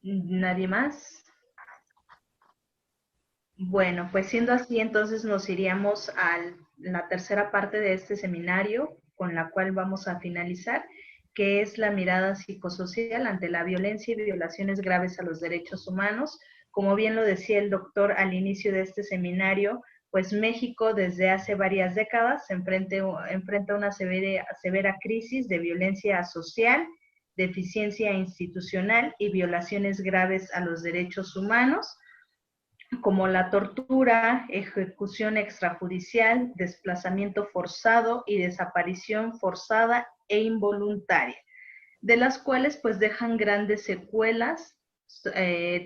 ¿Nadie más? Bueno, pues siendo así, entonces nos iríamos a la tercera parte de este seminario, con la cual vamos a finalizar, que es la mirada psicosocial ante la violencia y violaciones graves a los derechos humanos. Como bien lo decía el doctor al inicio de este seminario, pues México desde hace varias décadas se enfrenta una severa crisis de violencia social, deficiencia institucional y violaciones graves a los derechos humanos, como la tortura, ejecución extrajudicial, desplazamiento forzado y desaparición forzada e involuntaria, de las cuales pues dejan grandes secuelas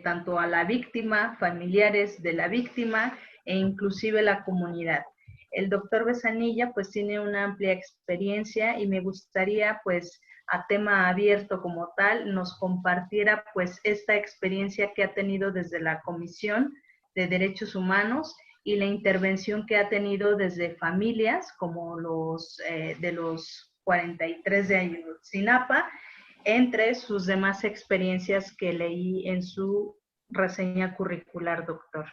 tanto a la víctima, familiares de la víctima e inclusive la comunidad. El doctor Besanilla pues tiene una amplia experiencia y me gustaría pues a tema abierto como tal nos compartiera pues esta experiencia que ha tenido desde la Comisión de Derechos Humanos y la intervención que ha tenido desde familias como los de los 43 de Ayotzinapa, entre sus demás experiencias que leí en su reseña curricular, doctor.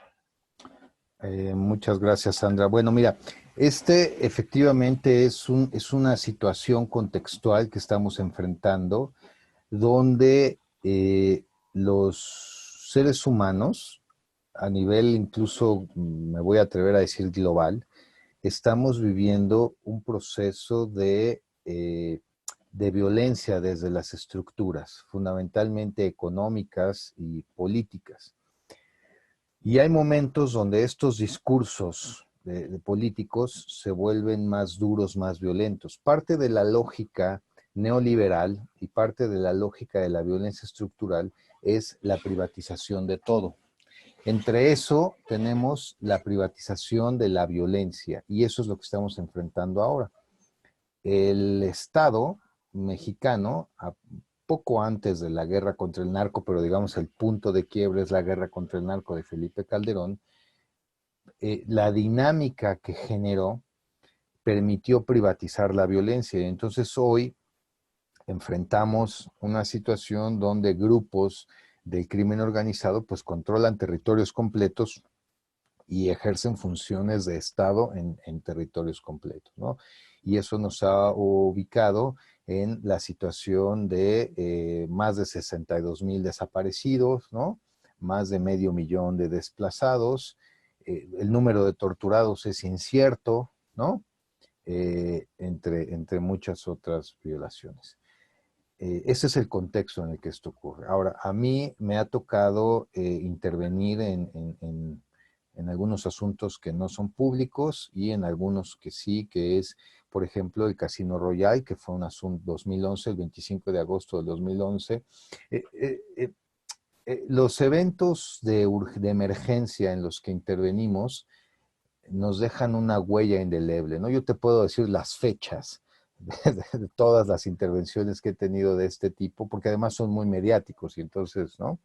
Muchas gracias, Sandra. Bueno, mira, efectivamente es una situación contextual que estamos enfrentando, donde los seres humanos, a nivel incluso, me voy a atrever a decir global, estamos viviendo un proceso de violencia desde las estructuras, fundamentalmente económicas y políticas. Y hay momentos donde estos discursos de políticos se vuelven más duros, más violentos. Parte de la lógica neoliberal y parte de la lógica de la violencia estructural es la privatización de todo. Entre eso tenemos la privatización de la violencia y eso es lo que estamos enfrentando ahora. El Estado mexicano, poco antes de la guerra contra el narco, pero digamos el punto de quiebre es la guerra contra el narco de Felipe Calderón, la dinámica que generó permitió privatizar la violencia. Entonces hoy enfrentamos una situación donde grupos del crimen organizado pues controlan territorios completos y ejercen funciones de Estado en territorios completos, ¿no? Y eso nos ha ubicado en la situación de más de 62,000 desaparecidos, ¿no? Más de 500,000 de desplazados, el número de torturados es incierto, ¿no? Entre muchas otras violaciones. Ese es el contexto en el que esto ocurre. Ahora, a mí me ha tocado intervenir en algunos asuntos que no son públicos y en algunos que sí, que es, por ejemplo, el Casino Royal, que fue un asunto 2011, el 25 de agosto del 2011. Los eventos de emergencia en los que intervenimos nos dejan una huella indeleble, ¿no? Yo te puedo decir las fechas de todas las intervenciones que he tenido de este tipo, porque además son muy mediáticos y entonces, ¿no?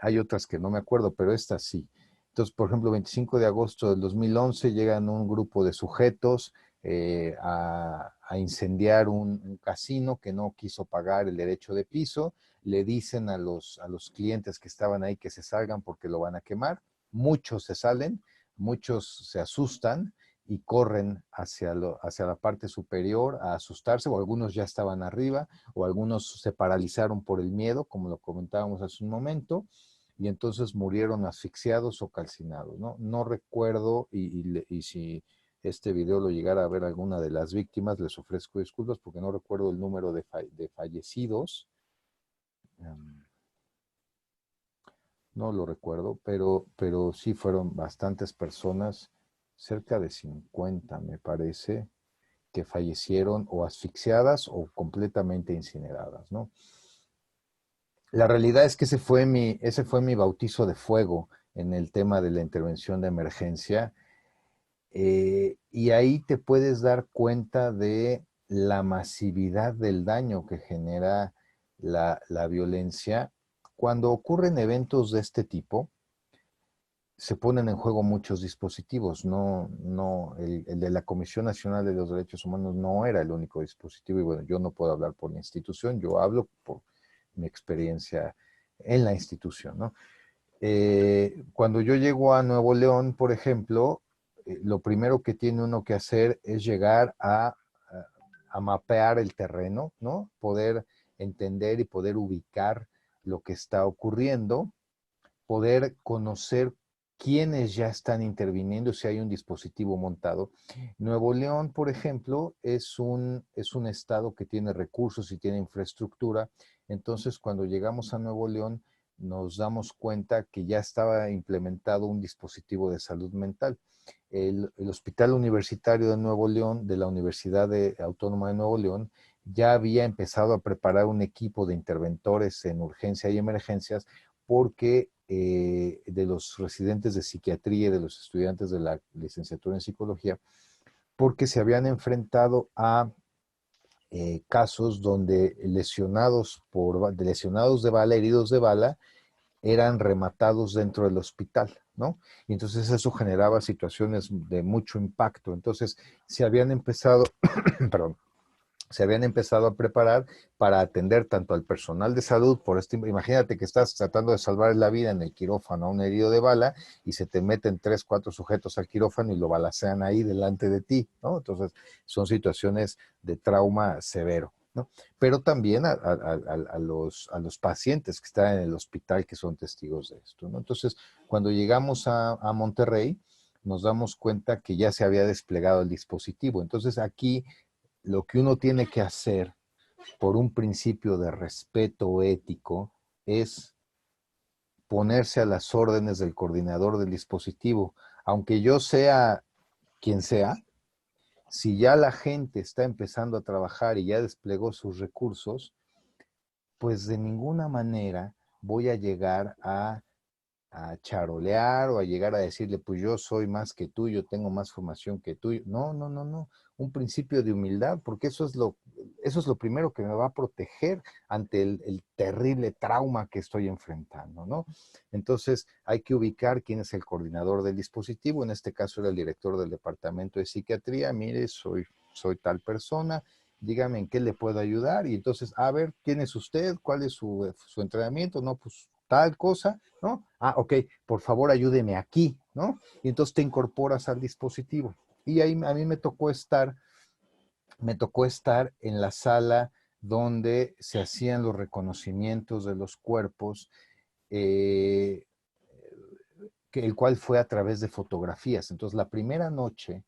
Hay otras que no me acuerdo, pero estas sí. Entonces, por ejemplo, 25 de agosto del 2011 llegan un grupo de sujetos a incendiar un casino que no quiso pagar el derecho de piso. Le dicen a los clientes que estaban ahí que se salgan porque lo van a quemar. Muchos se salen, muchos se asustan y corren hacia la parte superior a asustarse, o algunos ya estaban arriba, o algunos se paralizaron por el miedo, como lo comentábamos hace un momento, y entonces murieron asfixiados o calcinados, ¿no? No recuerdo, y si este video lo llegara a ver alguna de las víctimas, les ofrezco disculpas porque no recuerdo el número de fallecidos. No lo recuerdo, pero sí fueron bastantes personas, cerca de 50 me parece, que fallecieron o asfixiadas o completamente incineradas, ¿no? La realidad es que ese fue mi bautizo de fuego en el tema de la intervención de emergencia, y ahí te puedes dar cuenta de la masividad del daño que genera la violencia. Cuando ocurren eventos de este tipo, se ponen en juego muchos dispositivos. El de la Comisión Nacional de los Derechos Humanos no era el único dispositivo, y bueno, yo no puedo hablar por la institución, yo hablo por mi experiencia en la institución, ¿no? Cuando yo llego a Nuevo León, por ejemplo, lo primero que tiene uno que hacer es llegar a mapear el terreno, ¿no? Poder entender y poder ubicar lo que está ocurriendo, poder conocer quiénes ya están interviniendo, si hay un dispositivo montado. Nuevo León, por ejemplo, es un estado que tiene recursos y tiene infraestructura. Entonces, cuando llegamos a Nuevo León, nos damos cuenta que ya estaba implementado un dispositivo de salud mental. El Hospital Universitario de Nuevo León, de la Universidad Autónoma de Nuevo León, ya había empezado a preparar un equipo de interventores en urgencia y emergencias, porque de los residentes de psiquiatría y de los estudiantes de la licenciatura en psicología, porque se habían enfrentado a casos donde lesionados de bala, heridos de bala, eran rematados dentro del hospital, ¿no? Y entonces eso generaba situaciones de mucho impacto. Entonces se habían empezado, perdón, se habían empezado a preparar para atender tanto al personal de salud, imagínate que estás tratando de salvar la vida en el quirófano a un herido de bala y se te meten 3, 4 sujetos al quirófano y lo balacean ahí delante de ti, ¿no? Entonces son situaciones de trauma severo, ¿no? Pero también a los pacientes que están en el hospital que son testigos de esto, ¿no? Entonces, cuando llegamos a Monterrey, nos damos cuenta que ya se había desplegado el dispositivo. Entonces, aquí lo que uno tiene que hacer por un principio de respeto ético es ponerse a las órdenes del coordinador del dispositivo. Aunque yo sea quien sea, si ya la gente está empezando a trabajar y ya desplegó sus recursos, pues de ninguna manera voy a llegar a charolear o a llegar a decirle, pues yo soy más que tú, yo tengo más formación que tú. No, no, no, no. Un principio de humildad, porque eso es lo primero que me va a proteger ante el terrible trauma que estoy enfrentando, ¿no? Entonces hay que ubicar quién es el coordinador del dispositivo. En este caso era el director del departamento de psiquiatría. Mire, soy tal persona. Dígame en qué le puedo ayudar. Y entonces, a ver, ¿quién es usted? ¿Cuál es su entrenamiento? No, pues tal cosa, ¿no? Ah, ok, por favor ayúdeme aquí, ¿no? Y entonces te incorporas al dispositivo. Y ahí a mí me tocó estar en la sala donde se hacían los reconocimientos de los cuerpos, el cual fue a través de fotografías. Entonces la primera noche,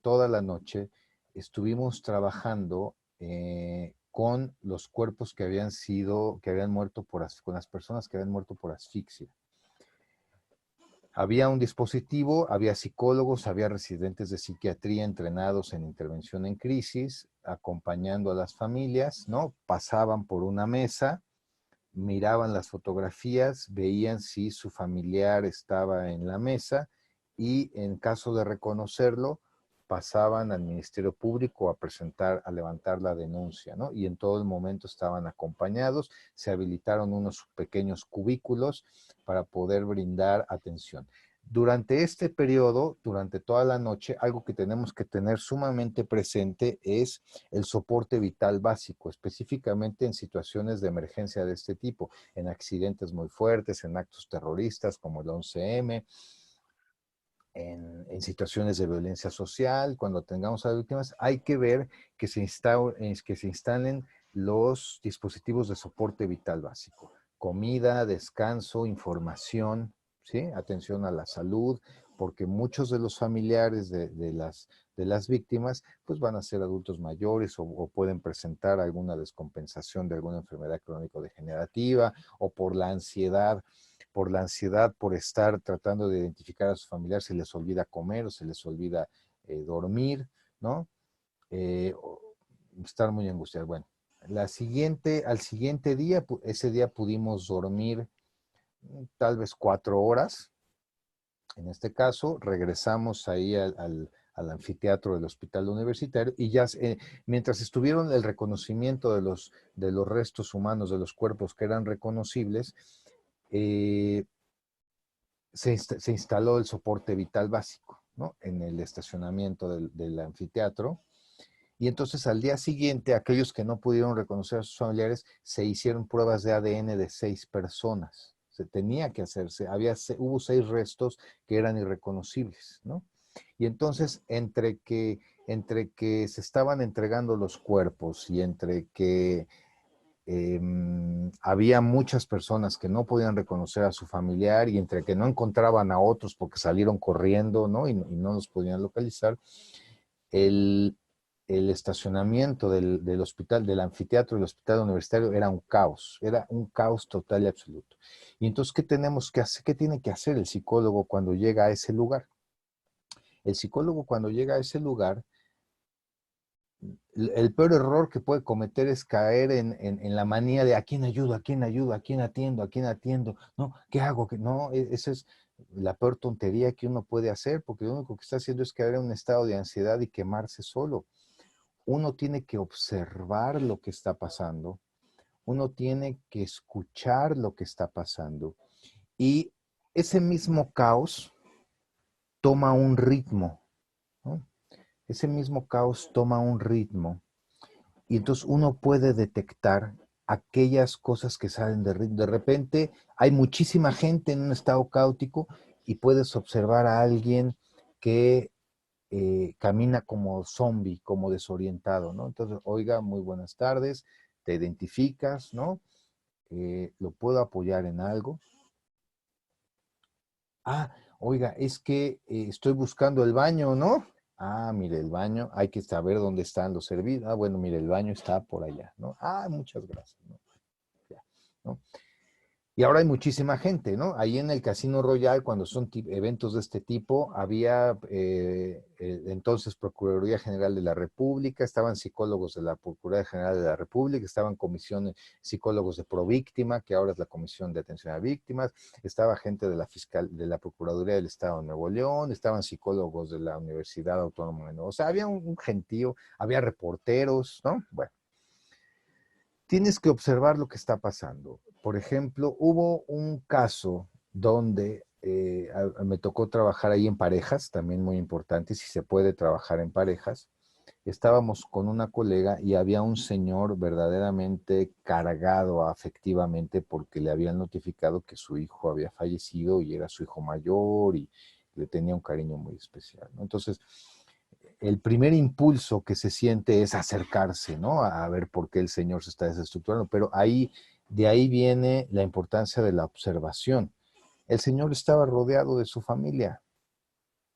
toda la noche, estuvimos trabajando con los cuerpos que habían muerto con las personas que habían muerto por asfixia. Había un dispositivo, había psicólogos, había residentes de psiquiatría entrenados en intervención en crisis, acompañando a las familias, ¿no? Pasaban por una mesa, miraban las fotografías, veían si su familiar estaba en la mesa y en caso de reconocerlo, pasaban al Ministerio Público a levantar la denuncia, ¿no? Y en todo el momento estaban acompañados, se habilitaron unos pequeños cubículos para poder brindar atención. Durante este periodo, durante toda la noche, algo que tenemos que tener sumamente presente es el soporte vital básico, específicamente en situaciones de emergencia de este tipo, en accidentes muy fuertes, en actos terroristas como el 11M, en situaciones de violencia social, cuando tengamos a víctimas, hay que ver que se instalen los dispositivos de soporte vital básico. Comida, descanso, información, ¿sí? Atención a la salud, porque muchos de los familiares de las víctimas pues van a ser adultos mayores o pueden presentar alguna descompensación de alguna enfermedad crónico-degenerativa o por la ansiedad por estar tratando de identificar a su familiar, se les olvida comer o se les olvida dormir, ¿no? Estar muy angustiados. Bueno, al siguiente día, ese día pudimos dormir tal vez 4 horas. En este caso, regresamos ahí al anfiteatro del hospital universitario y ya mientras estuvieron el reconocimiento de los restos humanos, de los cuerpos que eran reconocibles, se instaló el soporte vital básico, ¿no? En el estacionamiento del anfiteatro. Y entonces al día siguiente, aquellos que no pudieron reconocer a sus familiares, se hicieron pruebas de ADN de 6 personas. Se tenía que hacerse, hubo 6 restos que eran irreconocibles, ¿no? Y entonces, entre que se estaban entregando los cuerpos y entre que había muchas personas que no podían reconocer a su familiar y entre que no encontraban a otros porque salieron corriendo, ¿no? Y no los podían localizar, el estacionamiento del hospital, del anfiteatro del hospital universitario era un caos total y absoluto. Y entonces, ¿qué tenemos que hacer? ¿Qué tiene que hacer el psicólogo cuando llega a ese lugar? El psicólogo cuando llega a ese lugar, el peor error que puede cometer es caer en la manía de ¿a quién ayudo? ¿A quién ayudo? ¿A quién atiendo? ¿A quién atiendo? ¿No? ¿Qué hago? No, esa es la peor tontería que uno puede hacer, porque lo único que está haciendo es caer en un estado de ansiedad y quemarse solo. Uno tiene que observar lo que está pasando, uno tiene que escuchar lo que está pasando, y ese mismo caos toma un ritmo, ¿no? Ese mismo caos toma un ritmo, y entonces uno puede detectar aquellas cosas que salen de ritmo. De repente hay muchísima gente en un estado caótico y puedes observar a alguien que camina como zombie, como desorientado, ¿no? Entonces, oiga, muy buenas tardes, te identificas, ¿no? ¿Lo puedo apoyar en algo? Ah, oiga, es que estoy buscando el baño, ¿no? Ah, mire, el baño, hay que saber dónde están los servicios. Ah, bueno, mire, el baño está por allá, ¿no? Ah, muchas gracias, ¿no? Ya, ¿no? Y ahora hay muchísima gente, ¿no? Ahí en el Casino Royal, cuando son eventos de este tipo, había entonces Procuraduría General de la República, estaban psicólogos de la Procuraduría General de la República, estaban comisiones psicólogos de Províctima, que ahora es la Comisión de Atención a Víctimas, estaba gente de la Procuraduría del Estado de Nuevo León, estaban psicólogos de la Universidad Autónoma de Nuevo León, o sea, había un gentío, había reporteros, ¿no? Bueno. Tienes que observar lo que está pasando. Por ejemplo, hubo un caso donde me tocó trabajar ahí en parejas, también muy importante, si se puede trabajar en parejas. Estábamos con una colega y había un señor verdaderamente cargado afectivamente porque le habían notificado que su hijo había fallecido y era su hijo mayor y le tenía un cariño muy especial, ¿no? Entonces, el primer impulso que se siente es acercarse, ¿no? A ver por qué el Señor se está desestructurando, pero de ahí viene la importancia de la observación. El Señor estaba rodeado de su familia.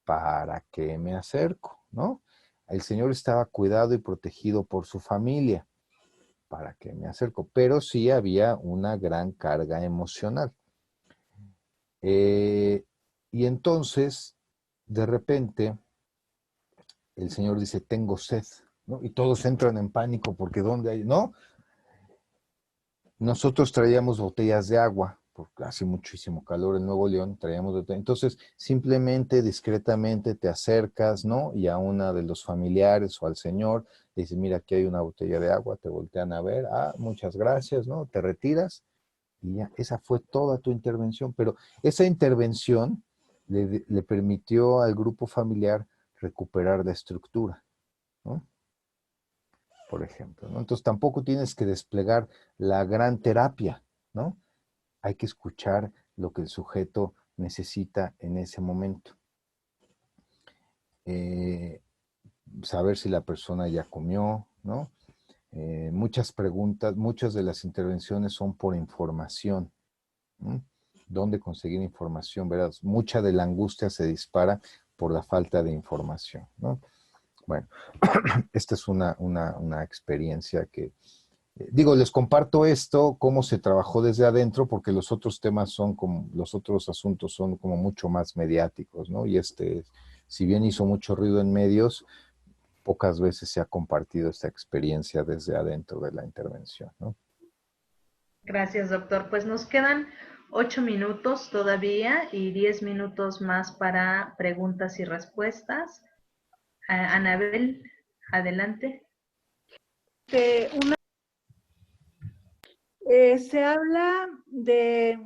¿Para qué me acerco, no? El Señor estaba cuidado y protegido por su familia. ¿Para qué me acerco? Pero sí había una gran carga emocional. Y entonces, de repente, el Señor dice, tengo sed, ¿no? Y todos entran en pánico porque ¿dónde hay? No, nosotros traíamos botellas de agua, porque hace muchísimo calor en Nuevo León, traíamos botellas. Entonces, simplemente, discretamente te acercas, ¿no? Y a una de los familiares o al Señor, le dices, mira, aquí hay una botella de agua, te voltean a ver, ah, muchas gracias, ¿no? Te retiras y ya, esa fue toda tu intervención. Pero esa intervención le permitió al grupo familiar recuperar la estructura, ¿no? Por ejemplo, ¿no? Entonces tampoco tienes que desplegar la gran terapia, ¿no? Hay que escuchar lo que el sujeto necesita en ese momento. Saber si la persona ya comió, ¿no? Muchas preguntas, muchas de las intervenciones son por información, ¿no? ¿Dónde conseguir información? ¿Verdad? Mucha de la angustia se dispara por la falta de información, ¿no? Bueno, esta es una experiencia que, digo, les comparto esto, cómo se trabajó desde adentro, porque los otros temas son como, los otros asuntos son como mucho más mediáticos, ¿no? Y si bien hizo mucho ruido en medios, pocas veces se ha compartido esta experiencia desde adentro de la intervención, ¿no? Gracias, doctor. Pues nos quedan 8 minutos todavía y 10 minutos más para preguntas y respuestas. Anabel, adelante. Se habla de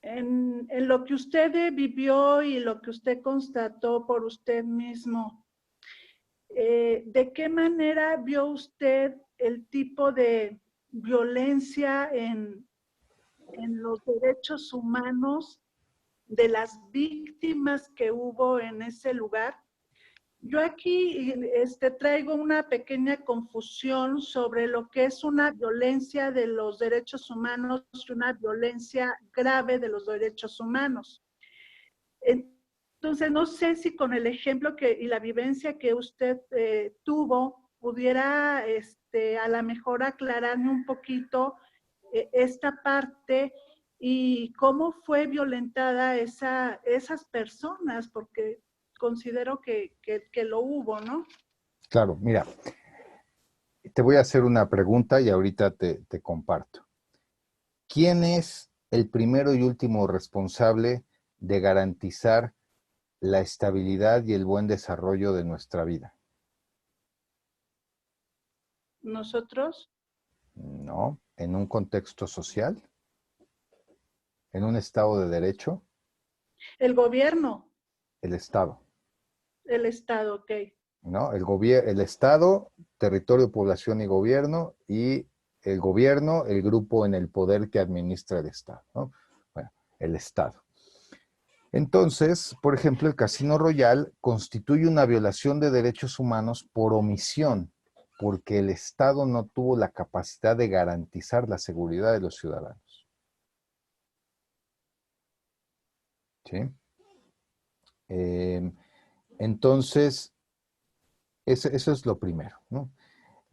en lo que usted vivió y lo que usted constató por usted mismo. ¿De qué manera vio usted el tipo de violencia en los derechos humanos de las víctimas que hubo en ese lugar? Yo aquí traigo una pequeña confusión sobre lo que es una violencia de los derechos humanos y una violencia grave de los derechos humanos. Entonces, no sé si con el ejemplo y la vivencia que usted tuvo, pudiera a lo mejor aclararme un poquito esta parte y cómo fue violentada esas personas, porque considero que lo hubo, ¿no? Claro, mira, te voy a hacer una pregunta y ahorita te comparto. ¿Quién es el primero y último responsable de garantizar la estabilidad y el buen desarrollo de nuestra vida? Nosotros, No, en un contexto social, en un estado de derecho, el gobierno, el Estado, el Estado, ok. ¿no? El Estado, territorio, población y gobierno gobierno, el grupo en el poder que administra el Estado, ¿no? Bueno, el Estado. Entonces, por ejemplo, el Casino Royal constituye una violación de derechos humanos por omisión, porque el Estado no tuvo la capacidad de garantizar la seguridad de los ciudadanos. ¿Sí? Entonces, eso es lo primero, ¿no?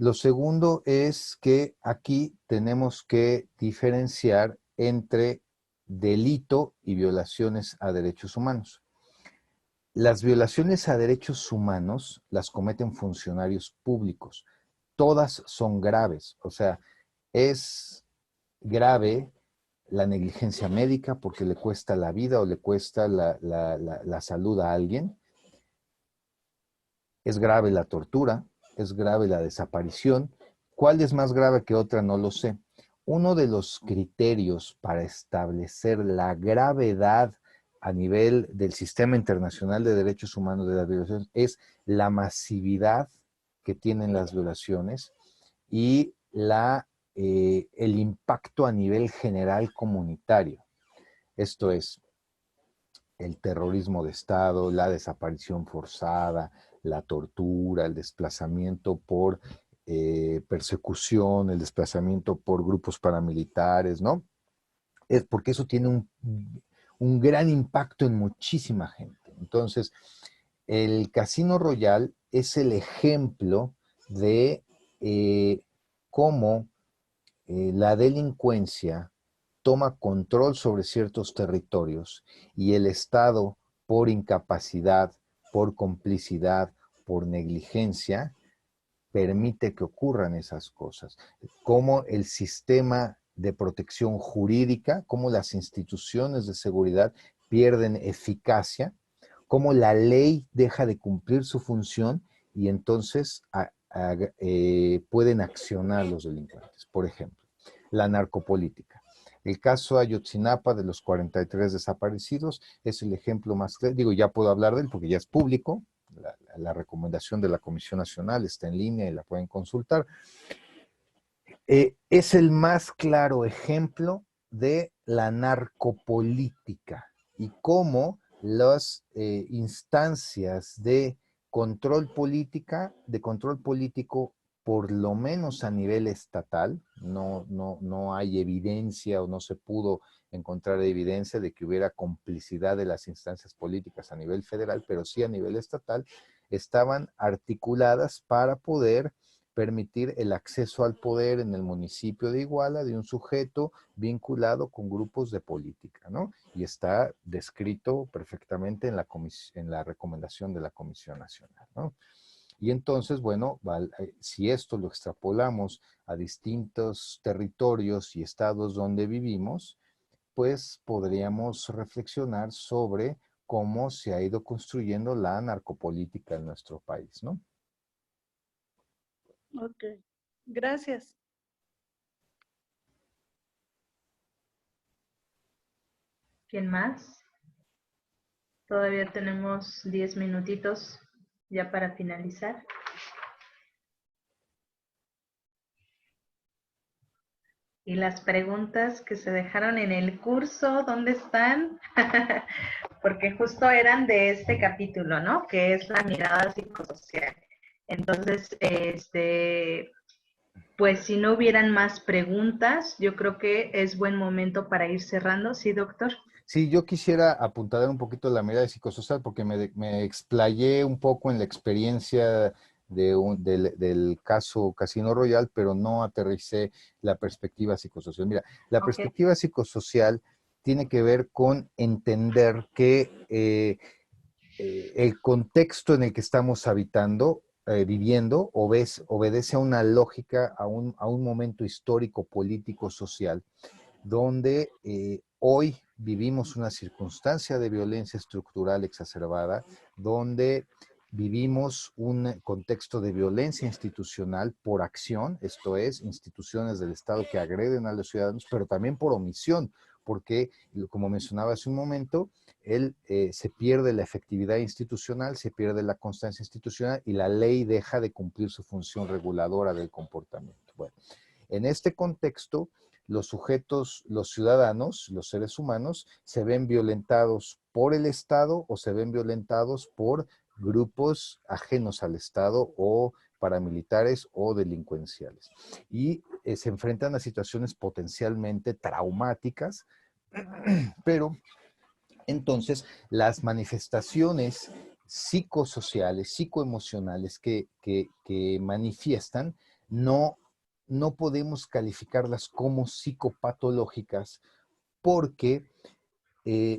Lo segundo es que aquí tenemos que diferenciar entre delito y violaciones a derechos humanos. Las violaciones a derechos humanos las cometen funcionarios públicos. Todas son graves, o sea, es grave la negligencia médica porque le cuesta la vida o le cuesta la salud a alguien. Es grave la tortura, es grave la desaparición. ¿Cuál es más grave que otra? No lo sé. Uno de los criterios para establecer la gravedad a nivel del Sistema Internacional de Derechos Humanos de las violaciones es la masividad que tienen las violaciones y el impacto a nivel general comunitario. Esto es el terrorismo de Estado, la desaparición forzada, la tortura, el desplazamiento por persecución, el desplazamiento por grupos paramilitares, ¿no? Es porque eso tiene un gran impacto en muchísima gente. Entonces, el Casino Royal es el ejemplo de cómo la delincuencia toma control sobre ciertos territorios y el Estado, por incapacidad, por complicidad, por negligencia, permite que ocurran esas cosas. Cómo el sistema de protección jurídica, cómo las instituciones de seguridad pierden eficacia, cómo la ley deja de cumplir su función y entonces pueden accionar los delincuentes. Por ejemplo, la narcopolítica. El caso Ayotzinapa de los 43 desaparecidos es el ejemplo más claro. Digo, ya puedo hablar de él porque ya es público. La recomendación de la Comisión Nacional está en línea y la pueden consultar. Es el más claro ejemplo de la narcopolítica y cómo las instancias de control político, por lo menos a nivel estatal, no hay evidencia o no se pudo encontrar evidencia de que hubiera complicidad de las instancias políticas a nivel federal, pero sí a nivel estatal, estaban articuladas para poder permitir el acceso al poder en el municipio de Iguala de un sujeto vinculado con grupos de política, ¿no? Y está descrito perfectamente en la recomendación de la Comisión Nacional, ¿no? Y entonces, bueno, si esto lo extrapolamos a distintos territorios y estados donde vivimos, pues podríamos reflexionar sobre cómo se ha ido construyendo la narcopolítica en nuestro país, ¿no? Ok, gracias. ¿Quién más? Todavía tenemos 10 minutitos ya para finalizar. Y las preguntas que se dejaron en el curso, ¿dónde están? Porque justo eran de este capítulo, ¿no? Que es la mirada psicosocial. Entonces, pues si no hubieran más preguntas, yo creo que es buen momento para ir cerrando. ¿Sí, doctor? Sí, yo quisiera apuntar un poquito la mirada psicosocial porque me explayé un poco en la experiencia del caso Casino Royal, pero no aterricé la perspectiva psicosocial. Mira, la perspectiva psicosocial tiene que ver con entender que el contexto en el que estamos habitando, viviendo, obedece a una lógica, a un momento histórico, político, social, donde hoy vivimos una circunstancia de violencia estructural exacerbada, donde vivimos un contexto de violencia institucional por acción, esto es, instituciones del Estado que agreden a los ciudadanos, pero también por omisión, porque, como mencionaba hace un momento, se pierde la efectividad institucional, se pierde la constancia institucional y la ley deja de cumplir su función reguladora del comportamiento. Bueno, en este contexto, los sujetos, los ciudadanos, los seres humanos, se ven violentados por el Estado o se ven violentados por grupos ajenos al Estado o paramilitares o delincuenciales. Y se enfrentan a situaciones potencialmente traumáticas, pero entonces las manifestaciones psicosociales, psicoemocionales que manifiestan, no podemos calificarlas como psicopatológicas porque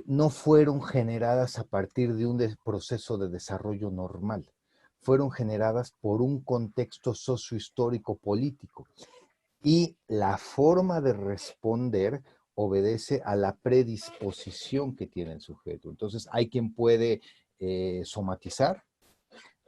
no fueron generadas a partir de un proceso de desarrollo normal. Fueron generadas por un contexto sociohistórico político. Y la forma de responder obedece a la predisposición que tiene el sujeto. Entonces, hay quien puede somatizar,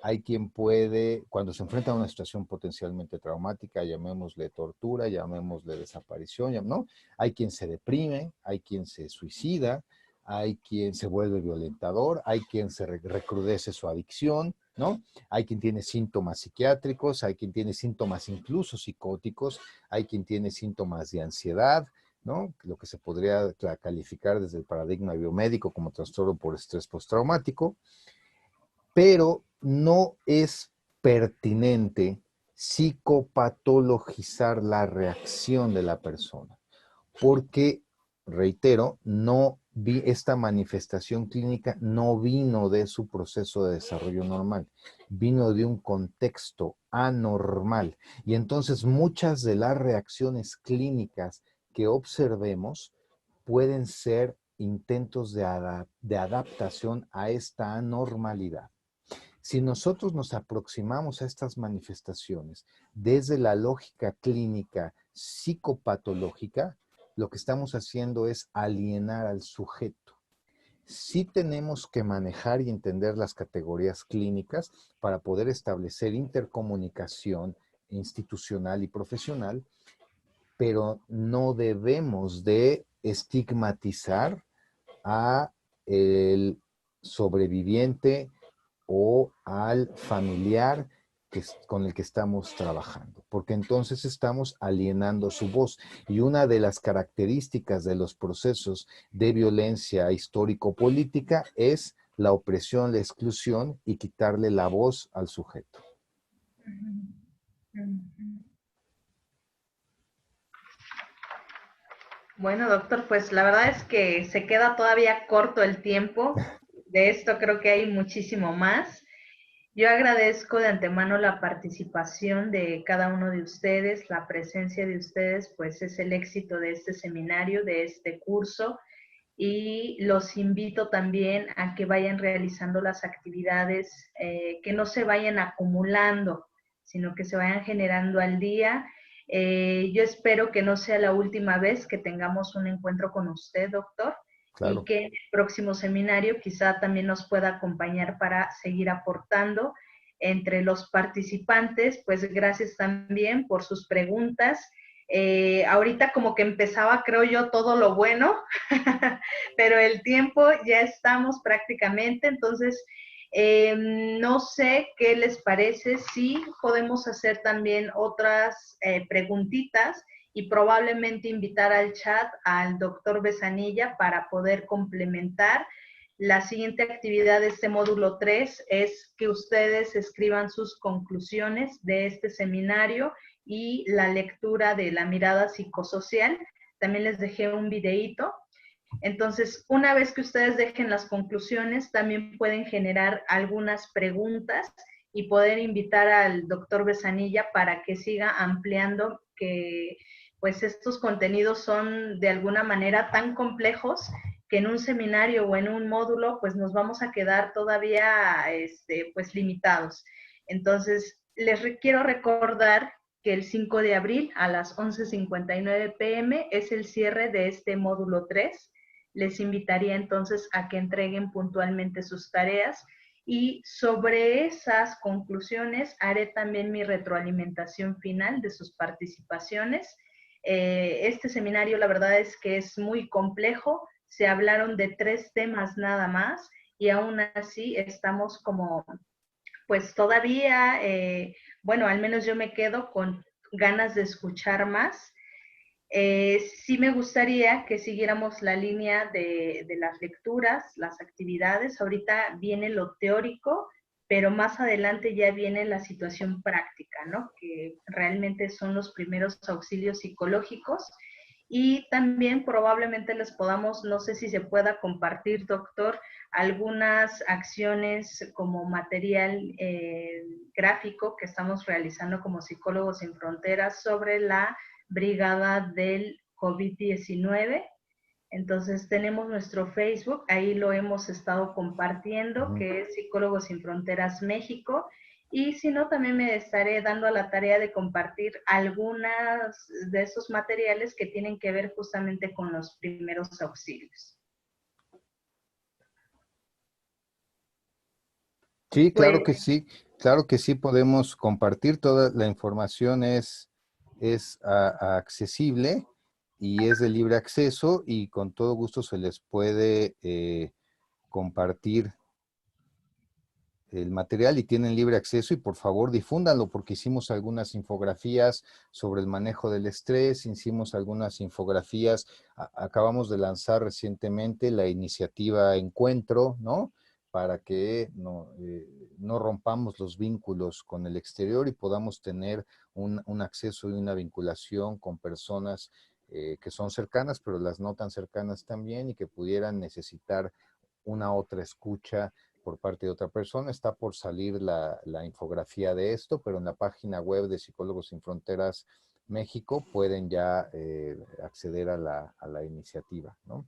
hay quien puede, cuando se enfrenta a una situación potencialmente traumática, llamémosle tortura, llamémosle desaparición, ¿no? Hay quien se deprime, hay quien se suicida, hay quien se vuelve violentador, hay quien se recrudece su adicción, ¿no? Hay quien tiene síntomas psiquiátricos, hay quien tiene síntomas incluso psicóticos, hay quien tiene síntomas de ansiedad, ¿no? Lo que se podría calificar desde el paradigma biomédico como trastorno por estrés postraumático, pero no es pertinente psicopatologizar la reacción de la persona, porque, reitero, esta manifestación clínica no vino de su proceso de desarrollo normal, vino de un contexto anormal. Y entonces muchas de las reacciones clínicas que observemos pueden ser intentos de adaptación a esta anormalidad. Si nosotros nos aproximamos a estas manifestaciones desde la lógica clínica psicopatológica, lo que estamos haciendo es alienar al sujeto. Sí tenemos que manejar y entender las categorías clínicas para poder establecer intercomunicación institucional y profesional, pero no debemos de estigmatizar a el sobreviviente o al familiar con el que estamos trabajando, porque entonces estamos alienando su voz. Y una de las características de los procesos de violencia histórico-política es la opresión, la exclusión y quitarle la voz al sujeto. Bueno, doctor, pues la verdad es que se queda todavía corto el tiempo. De esto creo que hay muchísimo más. Yo agradezco de antemano la participación de cada uno de ustedes, la presencia de ustedes, pues es el éxito de este seminario, de este curso, y los invito también a que vayan realizando las actividades, que no se vayan acumulando, sino que se vayan generando al día. Yo espero que no sea la última vez que tengamos un encuentro con usted, doctor. Claro. Y que en el próximo seminario quizá también nos pueda acompañar para seguir aportando entre los participantes. Pues gracias también por sus preguntas. Ahorita como que empezaba, creo yo, todo lo bueno, pero el tiempo ya estamos prácticamente, entonces no sé qué les parece, si podemos hacer también otras preguntitas y probablemente invitar al chat al doctor Besanilla para poder complementar. La siguiente actividad de este módulo 3 es que ustedes escriban sus conclusiones de este seminario y la lectura de la mirada psicosocial. También les dejé un videíto. Entonces, una vez que ustedes dejen las conclusiones, también pueden generar algunas preguntas y poder invitar al doctor Besanilla para que siga ampliando, que pues estos contenidos son de alguna manera tan complejos que en un seminario o en un módulo, pues nos vamos a quedar todavía, pues limitados. Entonces, quiero recordar que el 5 de abril a las 11:59 p.m. es el cierre de este módulo 3. Les invitaría entonces a que entreguen puntualmente sus tareas y sobre esas conclusiones haré también mi retroalimentación final de sus participaciones. Este seminario la verdad es que es muy complejo, se hablaron de 3 temas nada más y aún así estamos como, pues todavía, bueno, al menos yo me quedo con ganas de escuchar más. Sí me gustaría que siguiéramos la línea de las lecturas, las actividades. Ahorita viene lo teórico, pero más adelante ya viene la situación práctica, ¿no? Que realmente son los primeros auxilios psicológicos. Y también probablemente les podamos, no sé si se pueda compartir, doctor, algunas acciones como material gráfico que estamos realizando como Psicólogos Sin Fronteras sobre la brigada del COVID-19. Entonces tenemos nuestro Facebook, ahí lo hemos estado compartiendo, que es Psicólogos Sin Fronteras México. Y si no, también me estaré dando a la tarea de compartir algunas de esos materiales que tienen que ver justamente con los primeros auxilios. Sí, claro que sí podemos compartir. Toda la información es accesible y es de libre acceso y con todo gusto se les puede compartir el material y tienen libre acceso y por favor difúndanlo porque hicimos algunas infografías sobre el manejo del estrés, hicimos algunas infografías, acabamos de lanzar recientemente la iniciativa Encuentro, ¿no? Para que no rompamos los vínculos con el exterior y podamos tener un acceso y una vinculación con personas que son cercanas, pero las no tan cercanas también y que pudieran necesitar una otra escucha por parte de otra persona. Está por salir la infografía de esto, pero en la página web de Psicólogos Sin Fronteras México pueden ya acceder a la iniciativa, ¿no?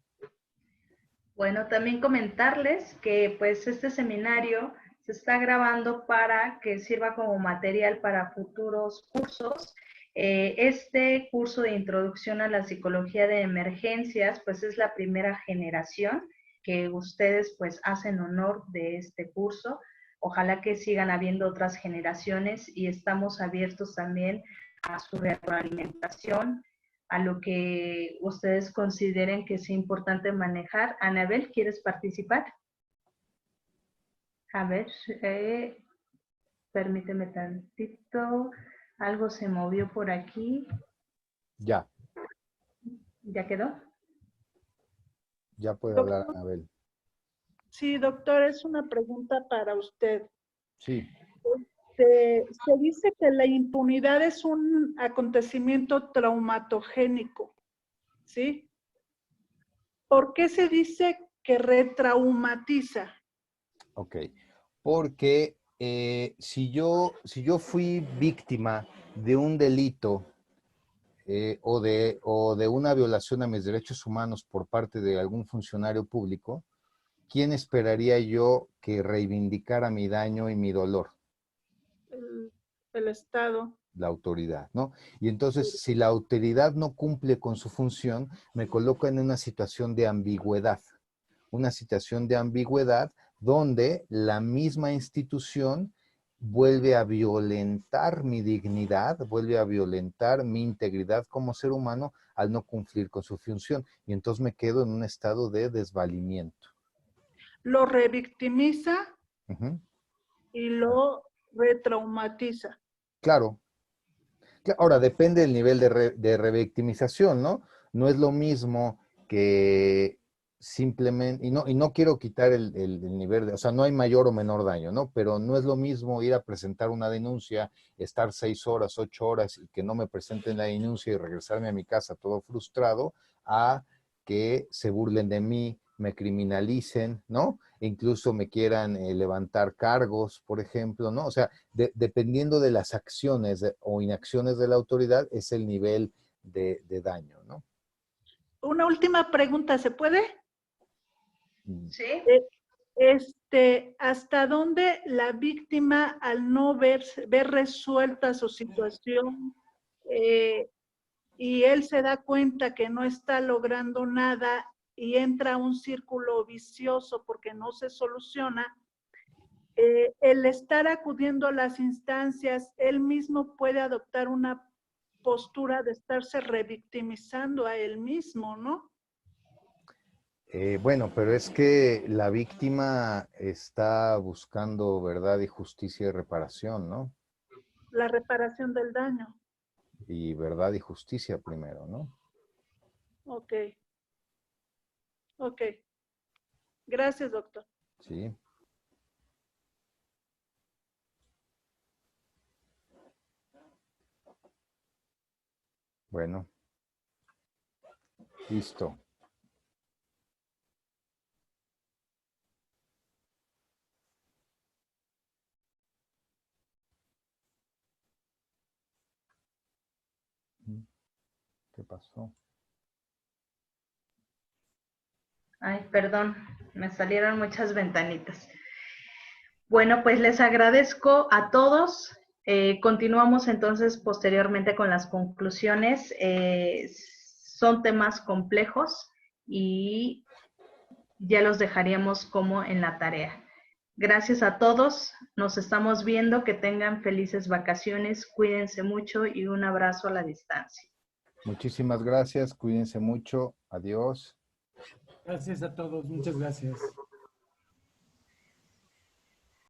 Bueno, también comentarles que pues este seminario se está grabando para que sirva como material para futuros cursos. Este curso de introducción a la psicología de emergencias pues es la primera generación que ustedes pues hacen honor de este curso. Ojalá que sigan habiendo otras generaciones y estamos abiertos también a su retroalimentación, a lo que ustedes consideren que sea importante manejar. Anabel, ¿quieres participar? A ver, permíteme tantito. Algo se movió por aquí. Ya. ¿Ya quedó? Ya puede Doctor, hablar Anabel. sí, doctor, es una pregunta para usted. Sí. Se dice que la impunidad es un acontecimiento traumatogénico, ¿sí? ¿Por qué se dice que retraumatiza? Ok. Porque si yo fui víctima de un delito o de una violación a mis derechos humanos por parte de algún funcionario público, ¿quién esperaría yo que reivindicara mi daño y mi dolor? El Estado. La autoridad, ¿no? Y entonces, si la autoridad no cumple con su función, me coloca en una situación de ambigüedad. Una situación de ambigüedad donde la misma institución vuelve a violentar mi dignidad, vuelve a violentar mi integridad como ser humano al no cumplir con su función. Y entonces me quedo en un estado de desvalimiento. Lo revictimiza Uh-huh. y lo retraumatiza. Claro. Ahora, depende del nivel de revictimización, ¿no? No es lo mismo que simplemente, y no quiero quitar el nivel o sea, no hay mayor o menor daño, ¿no? Pero no es lo mismo ir a presentar una denuncia, estar 6 horas, 8 horas y que no me presenten la denuncia y regresarme a mi casa todo frustrado, a que se burlen de mí, me criminalicen, ¿no? E incluso me quieran levantar cargos, por ejemplo, ¿no? O sea, dependiendo de las acciones o inacciones de la autoridad, es el nivel de daño, ¿no? Una última pregunta, ¿se puede? ¿Sí? ¿Hasta dónde la víctima, al no ver resuelta su situación, y él se da cuenta que no está logrando nada y entra a un círculo vicioso porque no se soluciona, el estar acudiendo a las instancias, él mismo puede adoptar una postura de estarse revictimizando a él mismo, ¿no? Bueno, pero es que la víctima está buscando verdad y justicia y reparación, ¿no? La reparación del daño. Y verdad y justicia primero, ¿no? Ok. Ok. Gracias, doctor. Sí. Bueno, listo. ¿Qué pasó? Ay, perdón, me salieron muchas ventanitas. Bueno, pues les agradezco a todos. Continuamos entonces posteriormente con las conclusiones. Son temas complejos y ya los dejaríamos como en la tarea. Gracias a todos. Nos estamos viendo. Que tengan felices vacaciones. Cuídense mucho y un abrazo a la distancia. Muchísimas gracias. Cuídense mucho. Adiós. Gracias a todos. Muchas gracias.